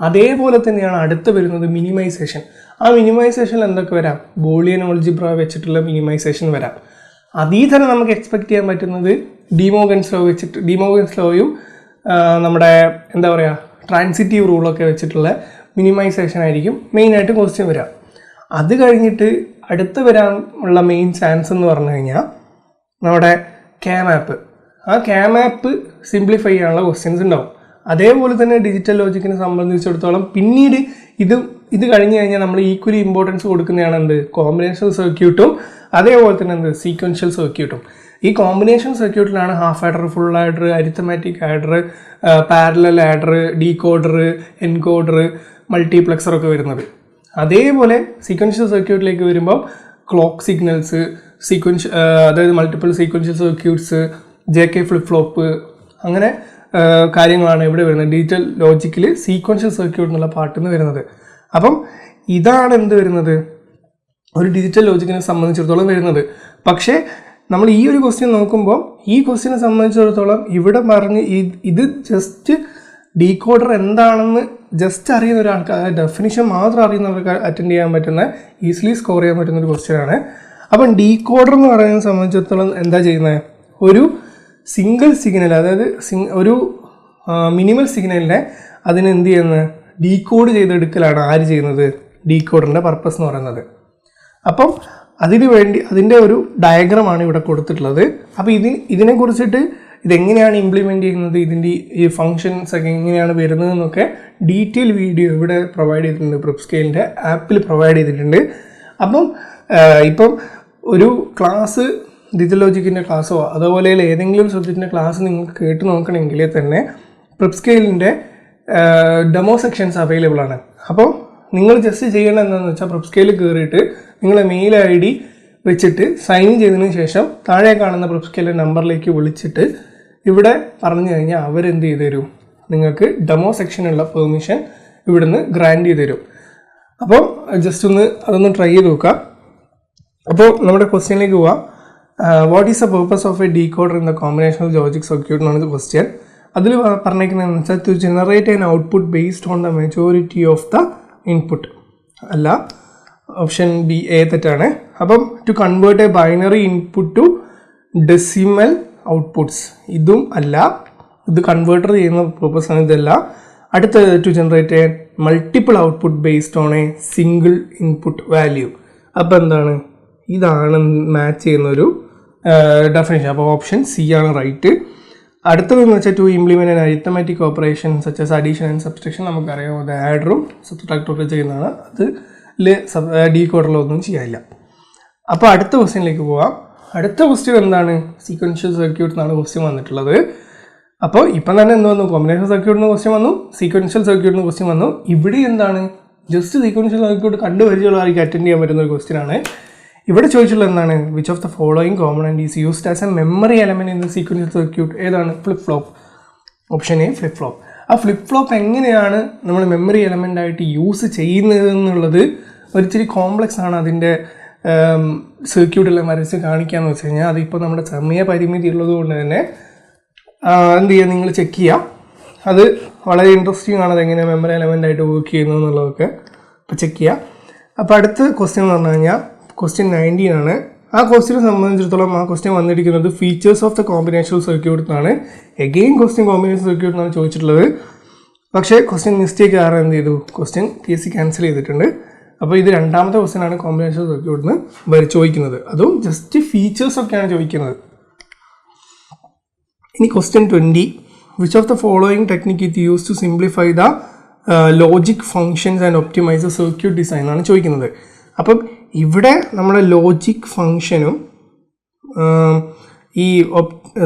അതേപോലെ തന്നെയാണ് അടുത്ത് വരുന്നത് മിനിമൈസേഷൻ. ആ മിനിമൈസേഷനിൽ എന്തൊക്കെ വരാം, ബൂളിയൻ ആൾജിബ്ര വെച്ചിട്ടുള്ള മിനിമൈസേഷൻ വരാം. അതിൽ തന്നെ നമുക്ക് എക്സ്പെക്ട് ചെയ്യാൻ പറ്റുന്നത് ഡിമോഗൻസ് ലോയും നമ്മുടെ എന്താ പറയുക ട്രാൻസിറ്റീവ് റൂളൊക്കെ വെച്ചിട്ടുള്ള മിനിമൈസേഷൻ ആയിരിക്കും മെയിനായിട്ട് ക്വസ്റ്റ്യൻ വരാം. അത് കഴിഞ്ഞിട്ട് അടുത്ത് വരാനുള്ള മെയിൻ ചാൻസ് എന്ന് പറഞ്ഞു കഴിഞ്ഞാൽ നമ്മുടെ മാപ്പ്. ആ മാപ്പ് സിംപ്ലിഫൈ ചെയ്യാനുള്ള ക്വസ്റ്റ്യൻസ് ഉണ്ടാവും. അതേപോലെ തന്നെ ഡിജിറ്റൽ ലോജിക്കിനെ സംബന്ധിച്ചിടത്തോളം പിന്നീട് ഇത് കഴിഞ്ഞ് കഴിഞ്ഞാൽ നമ്മൾ ഈക്വലി ഇമ്പോർട്ടൻസ് കൊടുക്കുന്നതാണ് എന്ത്, കോമ്പിനേഷൻ സർക്യൂട്ടും അതേപോലെ തന്നെ എന്ത്, സീക്വൻഷ്യൽ സർക്യൂട്ടും. ഈ കോമ്പിനേഷൻ സർക്യൂട്ടിലാണ് half adder, full adder, arithmetic adder, parallel adder, decoder, encoder, multiplexer ഒക്കെ വരുന്നത്. അതേപോലെ സീക്വൻഷ്യൽ സർക്യൂട്ടിലേക്ക് വരുമ്പോൾ ക്ലോക്ക് സിഗ്നൽസ്, അതായത് multiple sequential circuits, JK flip flop, അങ്ങനെ കാര്യങ്ങളാണ് ഇവിടെ വരുന്നത്. ഡിജിറ്റൽ ലോജിക്കിൽ സീക്വൻഷ്യൽ സർക്യൂട്ട് എന്നുള്ള പാർട്ടിൽ നിന്ന് വരുന്നത്. അപ്പം ഇതാണ് എന്ത് വരുന്നത്, ഒരു ഡിജിറ്റൽ ലോജിക്കിനെ സംബന്ധിച്ചിടത്തോളം വരുന്നത്. പക്ഷേ നമ്മൾ ഈ ഒരു ക്വസ്റ്റ്യൻ നോക്കുമ്പോൾ ഈ ക്വസ്റ്റ്യനെ സംബന്ധിച്ചിടത്തോളം ഇവിടെ പറഞ്ഞ് ഇത് ജസ്റ്റ് ഡീകോഡർ എന്താണെന്ന് ജസ്റ്റ് അറിയുന്ന ഒരാൾക്ക്, അതായത് ഡെഫിനിഷൻ മാത്രം അറിയുന്നവർക്ക് അറ്റൻഡ് ചെയ്യാൻ പറ്റുന്ന, ഈസിലി സ്കോർ ചെയ്യാൻ പറ്റുന്ന ഒരു ക്വസ്റ്റ്യനാണ്. അപ്പം ഡീകോഡർ എന്ന് പറയുന്ന സംബന്ധിച്ചിടത്തോളം എന്താ ചെയ്യുന്നത്, ഒരു സിംഗിൾ സിഗ്നൽ, അതായത് ഒരു മിനിമൽ സിഗ്നലിനെ അതിനെന്ത് ചെയ്യുന്നത്, ഡീകോഡ് ചെയ്തെടുക്കലാണ് ആര് ചെയ്യുന്നത്, ഡീകോഡറിൻ്റെ പർപ്പസ് എന്ന് പറയുന്നത്. അപ്പം അതിന് വേണ്ടി അതിൻ്റെ ഒരു ഡയഗ്രമാണ് ഇവിടെ കൊടുത്തിട്ടുള്ളത്. അപ്പോൾ ഇതിനെക്കുറിച്ചിട്ട് ഇതെങ്ങനെയാണ് ഇംപ്ലിമെൻറ്റ് ചെയ്യുന്നത്, ഇതിൻ്റെ ഈ ഫങ്ഷൻസ് ഒക്കെ എങ്ങനെയാണ് വരുന്നതെന്നൊക്കെ ഡീറ്റെയിൽ വീഡിയോ ഇവിടെ പ്രൊവൈഡ് ചെയ്തിട്ടുണ്ട്, പ്രിപ്സ്കെയിലിൻ്റെ ആപ്പിൽ പ്രൊവൈഡ് ചെയ്തിട്ടുണ്ട്. അപ്പം ഇപ്പം ഒരു ക്ലാസ് ഡിജിറ്റൽ ലോജിക്കിൻ്റെ ക്ലാസ്സോ അതുപോലെ ഏതെങ്കിലും ഒരു സബ്ജക്റ്റിൻ്റെ ക്ലാസ് നിങ്ങൾക്ക് കേട്ട് നോക്കണമെങ്കിൽ തന്നെ പ്രിപ്സ്കെയിലിൻ്റെ ഡെമോ സെക്ഷൻസ് അവൈലബിൾ ആണ്. അപ്പോൾ നിങ്ങൾ ജസ്റ്റ് ചെയ്യേണ്ടത് എന്താണെന്ന് വെച്ചാൽ പ്രിപ്സ്കെയിൽ കയറിയിട്ട് നിങ്ങളെ മെയിൽ ID വെച്ചിട്ട് സൈൻ ചെയ്തതിന് ശേഷം താഴെ കാണുന്ന പ്രിപ്സ്കെയിലിൻ്റെ നമ്പറിലേക്ക് വിളിച്ചിട്ട് ഇവിടെ പറഞ്ഞു കഴിഞ്ഞാൽ അവരെന്ത് ചെയ്ത് തരും, നിങ്ങൾക്ക് ഡെമോ സെക്ഷനുള്ള പെർമിഷൻ ഇവിടുന്ന് ഗ്രാൻഡ് ചെയ്ത് തരും. അപ്പോൾ ജസ്റ്റ് അതൊന്ന് ട്രൈ ചെയ്ത് നോക്കാം. അപ്പോൾ നമ്മുടെ ക്വസ്റ്റ്യനിലേക്ക് പോവാം. What is the purpose of a decoder in the combinational logic circuit എന്നാണ് ക്വസ്റ്റ്യൻ. അതിൽ പറഞ്ഞിരിക്കുന്നതെന്ന് വെച്ചാൽ to generate an output based on the majority of the input. അല്ല, ഓപ്ഷൻ ബി എ തെറ്റാണ്. അപ്പം to convert a binary input to decimal outputs, ഇതും അല്ല, ഇത് കൺവേർട്ടർ ചെയ്യുന്ന പർപ്പസാണ്, ഇതല്ല. അടുത്തത് to generate a multiple output based on a single input value. അപ്പോൾ എന്താണ്, ഇതാണ് മാച്ച് ചെയ്യുന്നൊരു ഡെഫിനേഷൻ. അപ്പോൾ ഓപ്ഷൻ സി ആണ് റൈറ്റ്. അടുത്തതെന്ന് വെച്ചാൽ to implement an arithmetic operation such as addition and subtraction. നമുക്കറിയാം അത് ആഡറും സബ്ട്രാക്ടറും ചെയ്യുന്നതാണ്, അതിൽ ഡീകോഡറിലൊന്നും ചെയ്യാനില്ല. അപ്പോൾ അടുത്ത ക്വസ്റ്റ്യനിലേക്ക് പോവാം. അടുത്ത ക്വസ്റ്റ്യൻ എന്താണ്, സീക്വൻഷ്യൽ സർക്യൂട്ട് എന്നാണ് ക്വസ്റ്റ്യൻ വന്നിട്ടുള്ളത്. അപ്പോൾ ഇപ്പം തന്നെ എന്ത് വന്നു, കോമ്പിനേഷൻ സർക്യൂട്ടിന് ക്വസ്റ്റ്യൻ വന്നു, സീക്വൻഷ്യൽ സർക്യൂട്ടിന് ക്വസ്റ്റ്യൻ വന്നു. ഇവിടെ എന്താണ്, ജസ്റ്റ് സീക്വൻഷ്യൽ സർക്യൂട്ട് കണ്ടുപരിചയമുള്ളവർക്ക് അറ്റൻഡ് ചെയ്യാൻ പറ്റുന്ന ഒരു ക്വസ്റ്റ്യൻ ആണ്. ഇവിടെ ചോദിച്ചുള്ളത് എന്താണ്, which of the following component is used as a memory element in the sequential circuit. ഏതാണ്, flip flop. Option A flip flop. ആ ഫ്ലിപ്പ് ഫ്ലോപ്പ് എങ്ങനെയാണ് നമ്മൾ മെമ്മറി എലമെന്റ് ആയിട്ട് യൂസ് ചെയ്യുന്നത് എന്നുള്ളത് ഒരിച്ചിരി കോംപ്ലക്സ് ആണ്. അതിൻ്റെ സർക്യൂട്ടെല്ലാം വരച്ച് കാണിക്കാന്ന് വെച്ച് കഴിഞ്ഞാൽ അതിപ്പോൾ നമ്മുടെ സമയ പരിമിതി ഉള്ളത് കൊണ്ട് തന്നെ എന്ത് ചെയ്യുക, നിങ്ങൾ ചെക്ക് ചെയ്യുക. അത് വളരെ ഇൻട്രസ്റ്റിംഗ് ആണ്, അതെങ്ങനെ മെമ്മറി എലമെൻ്റ് ആയിട്ട് വർക്ക് ചെയ്യുന്നത് എന്നുള്ളതൊക്കെ. അപ്പോൾ ചെക്ക് ചെയ്യുക. അപ്പോൾ അടുത്ത ക്വസ്റ്റ്യൻ എന്ന് പറഞ്ഞു കഴിഞ്ഞാൽ ക്വസ്റ്റ്യൻ 19 ആണ്. ആ ക്വസ്റ്റ്യനെ സംബന്ധിച്ചിടത്തോളം ആ ക്വസ്റ്റ്യൻ വന്നിരിക്കുന്നത് features of the combinational circuit എന്നാണ്. എഗെയിൻ ക്വസ്റ്റ്യൻ കോമ്പിനേഷൻ സർക്യൂട്ട് എന്നാണ് ചോദിച്ചിട്ടുള്ളത്. പക്ഷേ ക്വസ്റ്റ്യൻ മിസ്റ്റേക്ക് കാരണം എന്ത് ചെയ്തു, ക്വസ്റ്റ്യൻ PSC ക്യാൻസൽ ചെയ്തിട്ടുണ്ട്. അപ്പോൾ ഇത് രണ്ടാമത്തെ ക്വസ്റ്റ്യൻ ആണ് കോമ്പിനേഷൻ സർക്യൂട്ടിന് ചോദിക്കുന്നത്, അതും ജസ്റ്റ് ഫീച്ചേഴ്സ് ഒക്കെയാണ് ചോദിക്കുന്നത്. ഇനി question 20, which of the following technique it use to simplify the logic functions and optimize the circuit design എന്നാണ് ചോദിക്കുന്നത്. അപ്പം ഇവിടെ നമ്മുടെ ലോജിക് ഫങ്ഷനും ഈ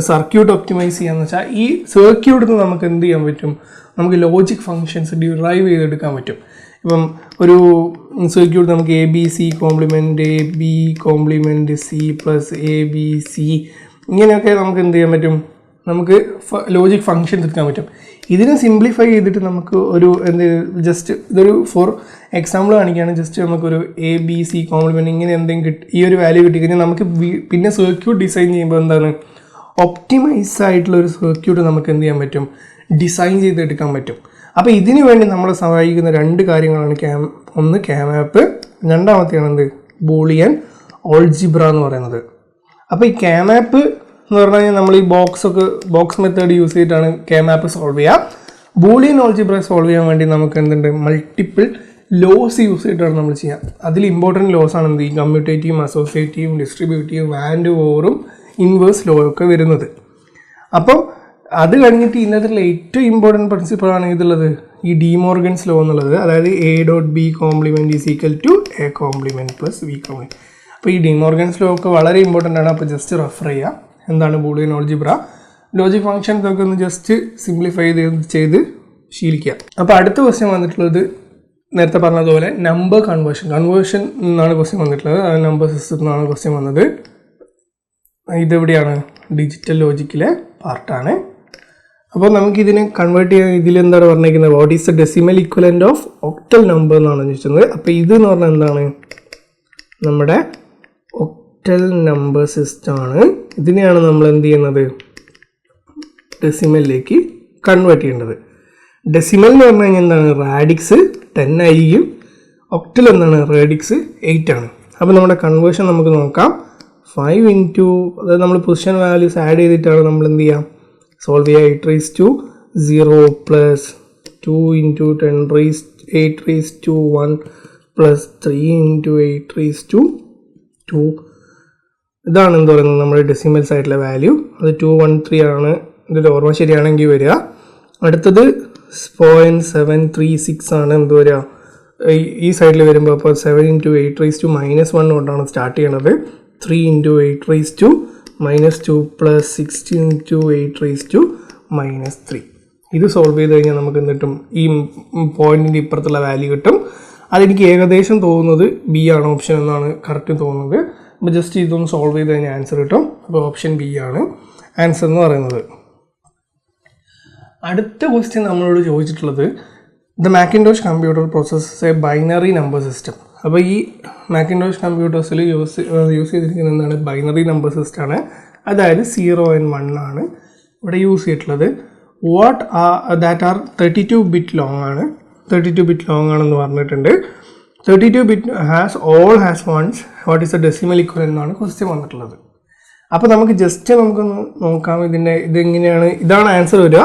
സർക്യൂട്ട് ഒപ്റ്റിമൈസ് ചെയ്യാന്ന് വെച്ചാൽ ഈ സർക്യൂട്ടിൽ നിന്ന് നമുക്ക് എന്ത് ചെയ്യാൻ പറ്റും, നമുക്ക് ലോജിക് ഫങ്ഷൻസ് ഡിറൈവ് ചെയ്തെടുക്കാൻ പറ്റും. ഇപ്പം ഒരു സർക്യൂട്ട് നമുക്ക് ABC compliment AB compliment C plus ABC ഇങ്ങനെയൊക്കെ നമുക്ക് എന്ത് ചെയ്യാൻ പറ്റും, നമുക്ക് ലോജിക് ഫങ്ഷൻസ് എടുക്കാൻ പറ്റും. ഇതിനെ സിംപ്ലിഫൈ ചെയ്തിട്ട് നമുക്ക് ഒരു ജസ്റ്റ് ഇതൊരു ഫോർ എക്സാമ്പിൾ കാണിക്കുകയാണ്. ജസ്റ്റ് നമുക്കൊരു ABC കോംപ്ലിമെൻറ്റ് ഇങ്ങനെ എന്തെങ്കിലും ഈ ഒരു വാല്യൂ കിട്ടിക്കഴിഞ്ഞാൽ നമുക്ക് പിന്നെ സർക്യൂട്ട് ഡിസൈൻ ചെയ്യുമ്പോൾ എന്താണ്, ഒപ്റ്റിമൈസ് ആയിട്ടുള്ള ഒരു സർക്യൂട്ട് നമുക്ക് എന്ത് ചെയ്യാൻ പറ്റും, ഡിസൈൻ ചെയ്തെടുക്കാൻ പറ്റും. അപ്പോൾ ഇതിനു വേണ്ടി നമ്മളെ സഹായിക്കുന്ന രണ്ട് കാര്യങ്ങളാണ് ഒന്ന് CAMAP, രണ്ടാമത്തെയാണ് എന്ത്, ബൂളിയൻ ഓൾജിബ്ര എന്ന് പറയുന്നത്. അപ്പോൾ ഈ CAMAP എന്ന് പറഞ്ഞു കഴിഞ്ഞാൽ നമ്മൾ ഈ ബോക്സ് മെത്തേഡ് യൂസ് ചെയ്തിട്ടാണ് CAMAP സോൾവ് ചെയ്യുക. ബൂളിയൻ ഓൾജിബ്ര സോൾവ് ചെയ്യാൻ വേണ്ടി നമുക്ക് എന്തുണ്ട്, മൾട്ടിപ്പിൾ ലോസ് യൂസ് ചെയ്തിട്ടാണ് നമ്മൾ ചെയ്യുക. അതിൽ ഇമ്പോർട്ടൻറ്റ് ലോസ് ആണ് എന്ത്, ഈ കമ്മ്യൂട്ടേറ്റീവും അസോസിയേറ്റീവും ഡിസ്ട്രിബ്യൂട്ടീവും വാൻഡ് ഓവറും ഇൻവേഴ്സ് ലോ ഒക്കെ വരുന്നത്. അപ്പോൾ അത് കഴിഞ്ഞിട്ട് ഇതിനകത്തുള്ള ഏറ്റവും ഇമ്പോർട്ടൻറ്റ് പ്രിൻസിപ്പിളാണ് ഇതുള്ളത്, ഈ ഡിമോർഗൻസ് ലോ എന്നുള്ളത്. അതായത് A.B complement is equal to A complement plus B complement. അപ്പോൾ ഈ ഡിമോർഗൻസ് ലോ ഒക്കെ വളരെ ഇമ്പോർട്ടൻ്റ് ആണ്. അപ്പോൾ ജസ്റ്റ് റെഫർ ചെയ്യുക, എന്താണ് ബൂളിയൻ ഓൾജിബ്ര. ലോജിക് ഫങ്ഷൻസ് ഒക്കെ ഒന്ന് ജസ്റ്റ് സിംപ്ലിഫൈ ചെയ്ത് ശീലിക്കുക. അപ്പോൾ അടുത്ത ക്വസ്റ്റ്യൻ വന്നിട്ടുള്ളത് നേരത്തെ പറഞ്ഞതുപോലെ നമ്പർ കൺവേർഷൻ എന്നാണ് ക്വസ്റ്റ്യൻ വന്നിട്ടുള്ളത്. നമ്പർ സിസ്റ്റത്തിൽ നിന്നാണ് ക്വസ്റ്റ്യൻ വന്നത്. ഇതെവിടെയാണ്, ഡിജിറ്റൽ ലോജിക്കിലെ പാർട്ടാണ്. അപ്പോൾ നമുക്കിതിനെ കൺവേർട്ട് ചെയ്യാൻ ഇതിലെന്താണ് പറഞ്ഞിരിക്കുന്നത്, what is the decimal equivalent of octal number എന്നാണ് ചോദിച്ചത്. അപ്പോൾ ഇത് എന്ന് പറഞ്ഞാൽ എന്താണ്, നമ്മുടെ ഒക്ടൽ നമ്പർ സിസ്റ്റമാണ്. ഇതിനെയാണ് നമ്മൾ എന്ത് ചെയ്യുന്നത്, ഡെസിമലിലേക്ക് കൺവേർട്ട് ചെയ്യേണ്ടത്. ഡെസിമൽ എന്ന് പറഞ്ഞു കഴിഞ്ഞാൽ എന്താണ്, റാഡിക്സ് 10 ആയിരിക്കും, ഒക്ടൽ എന്താണ്, റാഡിക്സ് 8 ആണ്. അപ്പോൾ നമ്മുടെ കൺവേർഷൻ നമുക്ക് നോക്കാം. 5 ഇൻറ്റു അതായത് നമ്മൾ പൊസിഷൻ വാല്യൂസ് ആഡ് ചെയ്തിട്ടാണ് നമ്മൾ എന്ത് ചെയ്യാം, സോൾവ് ചെയ്യുക. 8⁻0 പ്ലസ് 2 ഇൻറ്റു 10⁸ 8⁻1 പ്ലസ് 3 ഇൻറ്റു 8⁻1 2 ഇതാണ് എന്ത് പറയുന്നത് നമ്മുടെ ഡെസിമൽ സൈഡിലെ വാല്യൂ. അത് 213 ആണ് ഇതിൻ്റെ ഓർമ്മ ശരിയാണെങ്കിൽ വരിക. അടുത്തത് 0.736 ആണ് എന്ത് വരിക ഈ സൈഡിൽ വരുമ്പോൾ. അപ്പോൾ 7 × 8⁻⁻1 കൊണ്ടാണ് സ്റ്റാർട്ട് ചെയ്യണത്. 3 × 8⁻2 + 16 × 8⁻3. ഇത് സോൾവ് ചെയ്ത് കഴിഞ്ഞാൽ നമുക്ക് എന്ത് കിട്ടും? ഈ പോയിന്റിൻ്റെ ഇപ്പുറത്തുള്ള വാല്യൂ കിട്ടും. അതെനിക്ക് ഏകദേശം തോന്നുന്നത് ബി ആണ് ഓപ്ഷൻ എന്നാണ് കറക്റ്റ് തോന്നുന്നത്. അപ്പോൾ ജസ്റ്റ് ഇതൊന്ന് സോൾവ് ചെയ്ത് കഴിഞ്ഞാൽ ആൻസർ കിട്ടും. അപ്പോൾ ഓപ്ഷൻ ബി ആണ് ആൻസർ എന്ന് പറയുന്നത്. അടുത്ത ക്വസ്റ്റ്യൻ നമ്മളോട് ചോദിച്ചിട്ടുള്ളത് the Macintosh computer processes a binary number system. അപ്പോൾ ഈ മാക്കിൻടോഷ് കമ്പ്യൂട്ടേഴ്സിൽ യൂസ് ചെയ്തിരിക്കുന്ന എന്താണ്? ബൈനറി നമ്പർ സിസ്റ്റമാണ്. അതായത് 0 and 1 ആണ് ഇവിടെ യൂസ് ചെയ്തിട്ടുള്ളത്. ദാറ്റ് ആർ 32 bit ലോങ് ആണ്. 32 bit ലോങ് ആണെന്ന് പറഞ്ഞിട്ടുണ്ട്. 32 bit has ones. What is a decimal equivalent എന്നാണ് ക്വസ്റ്റ്യൻ വന്നിട്ടുള്ളത്. അപ്പോൾ നമുക്ക് ജസ്റ്റ് നമുക്കൊന്ന് നോക്കാം ഇതെങ്ങനെയാണ്. ഇതാണ് ആൻസർ വരിക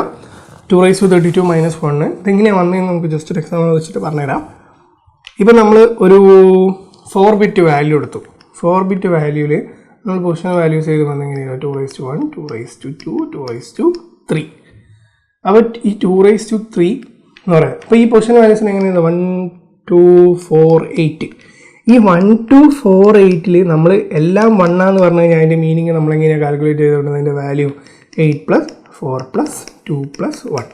2⁻32 - 1. ഇതെങ്ങനെയാണ് വന്നതെന്ന് നമുക്ക് ജസ്റ്റ് ഒരു എക്സാമ്പിൾ വെച്ചിട്ട് പറഞ്ഞുതരാം. ഇപ്പം നമ്മൾ ഒരു 4 bit വാല്യൂ എടുത്തു. 4 bit വാല്യൂവിൽ നമ്മൾ പൊസിഷൻ വാല്യൂസ് ചെയ്ത് വന്നെങ്ങനെയാണ് 2⁻1, 2⁻2, 2⁻3. അപ്പോൾ ഈ 2⁻3 എന്ന് പറയാം. അപ്പോൾ ഈ പൊസിഷൻ വാല്യൂസിന് എങ്ങനെയാണ് 1, 2, 4, 8. ഈ 1, 2, 4, 8 നമ്മൾ എല്ലാം 1 ആണെന്ന് പറഞ്ഞു കഴിഞ്ഞാൽ അതിൻ്റെ മീനിങ് നമ്മളെങ്ങനെയാണ് കാൽക്കുലേറ്റ് ചെയ്തുകൊണ്ട് അതിൻ്റെ വാല്യൂ 8 + 4 + 2 + 1.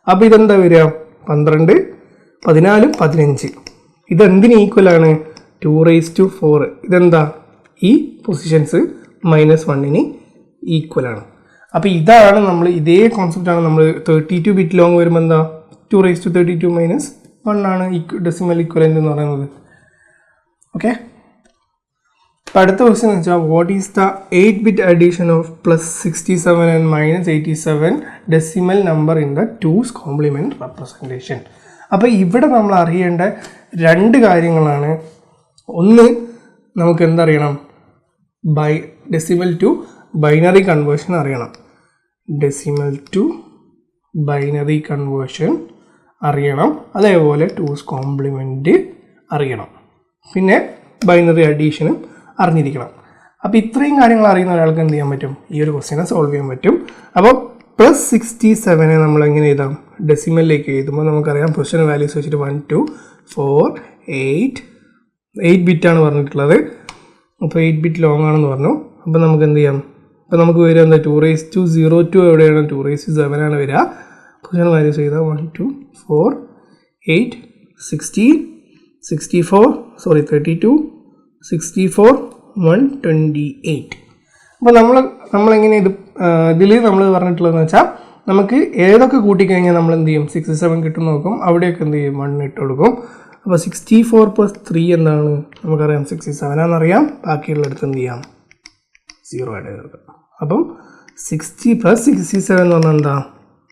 അപ്പോൾ ഇതെന്താ വരിക? 12, 14, 15. ഇതെന്തിന് ഈക്വലാണ്? 2⁻4. ഇതെന്താ? ഈ പൊസിഷൻസ് -1ന് ഈക്വലാണ്. അപ്പോൾ ഇതാണ് നമ്മൾ ഇതേ കോൺസെപ്റ്റാണ് നമ്മൾ 32 bit ലോങ് വരുമ്പോൾ എന്താ 2⁻32 - 1 ആണ് ഡെസിമൽ ഇക്വലൻ്റ് എന്ന് പറയുന്നത്. ഓക്കെ. അപ്പോൾ അടുത്ത ക്വസ്റ്റ്യൻ എന്ന് വെച്ചാൽ what is the 8 bit addition of +67 and -87 decimal number in the 2's complement representation. അപ്പോൾ ഇവിടെ നമ്മൾ അറിയേണ്ട 2 കാര്യങ്ങളാണ്. ഒന്ന്, നമുക്ക് എന്തറിയണം? ഡെസിമൽ ടു ബൈനറി കൺവേർഷൻ അറിയണം. ഡെസിമൽ ടു ബൈനറി കൺവേർഷൻ അറിയണം. അതേപോലെ 2's കോംപ്ലിമെൻറ്റ് അറിയണം. പിന്നെ ബൈനറി അഡീഷനും അറിഞ്ഞിരിക്കണം. അപ്പോൾ ഇത്രയും കാര്യങ്ങൾ അറിയുന്ന ഒരാൾക്ക് എന്ത് ചെയ്യാൻ പറ്റും? ഈ ഒരു ക്വസ്റ്റ്യനെ സോൾവ് ചെയ്യാൻ പറ്റും. അപ്പോൾ +67 നമ്മൾ എങ്ങനെ എഴുതാം? ഡെസിമലിലേക്ക് എഴുതുമ്പോൾ നമുക്കറിയാം പൊസിഷൻ വാല്യൂസ് വെച്ചിട്ട് 1, 2, 4, 8 ബിറ്റാണ് പറഞ്ഞിട്ടുള്ളത്. അപ്പോൾ 8 bit ലോങ് ആണെന്ന് പറഞ്ഞു. അപ്പോൾ നമുക്ക് എന്ത് ചെയ്യാം? അപ്പോൾ നമുക്ക് വരിക എന്താ 2⁻02 എവിടെയാണ്? 2⁻7 ആണ് വരിക. പൊസിഷൻ വാല്യൂസ് ചെയ്താൽ 1, 2, 4, 8, 16, 64, 32, 64, 128. അപ്പോൾ നമ്മളെങ്ങനെ ഇതിൽ നമ്മൾ പറഞ്ഞിട്ടുള്ളതെന്ന് വെച്ചാൽ നമുക്ക് ഏതൊക്കെ കൂട്ടിക്കഴിഞ്ഞാൽ നമ്മൾ എന്ത് ചെയ്യും? 67 കിട്ടും നോക്കും. അവിടെയൊക്കെ എന്ത് ചെയ്യും? 1 ഇട്ട് കൊടുക്കും. അപ്പോൾ 64 + 3 എന്താണ്? നമുക്കറിയാം 67 ആണെന്നറിയാം. ബാക്കിയുള്ളടത്ത് എന്ത് ചെയ്യാം? 0 ആഡ് ചെയ്ത് കൊടുക്കാം. അപ്പം 60 + 67 എന്ന് പറഞ്ഞാൽ എന്താ?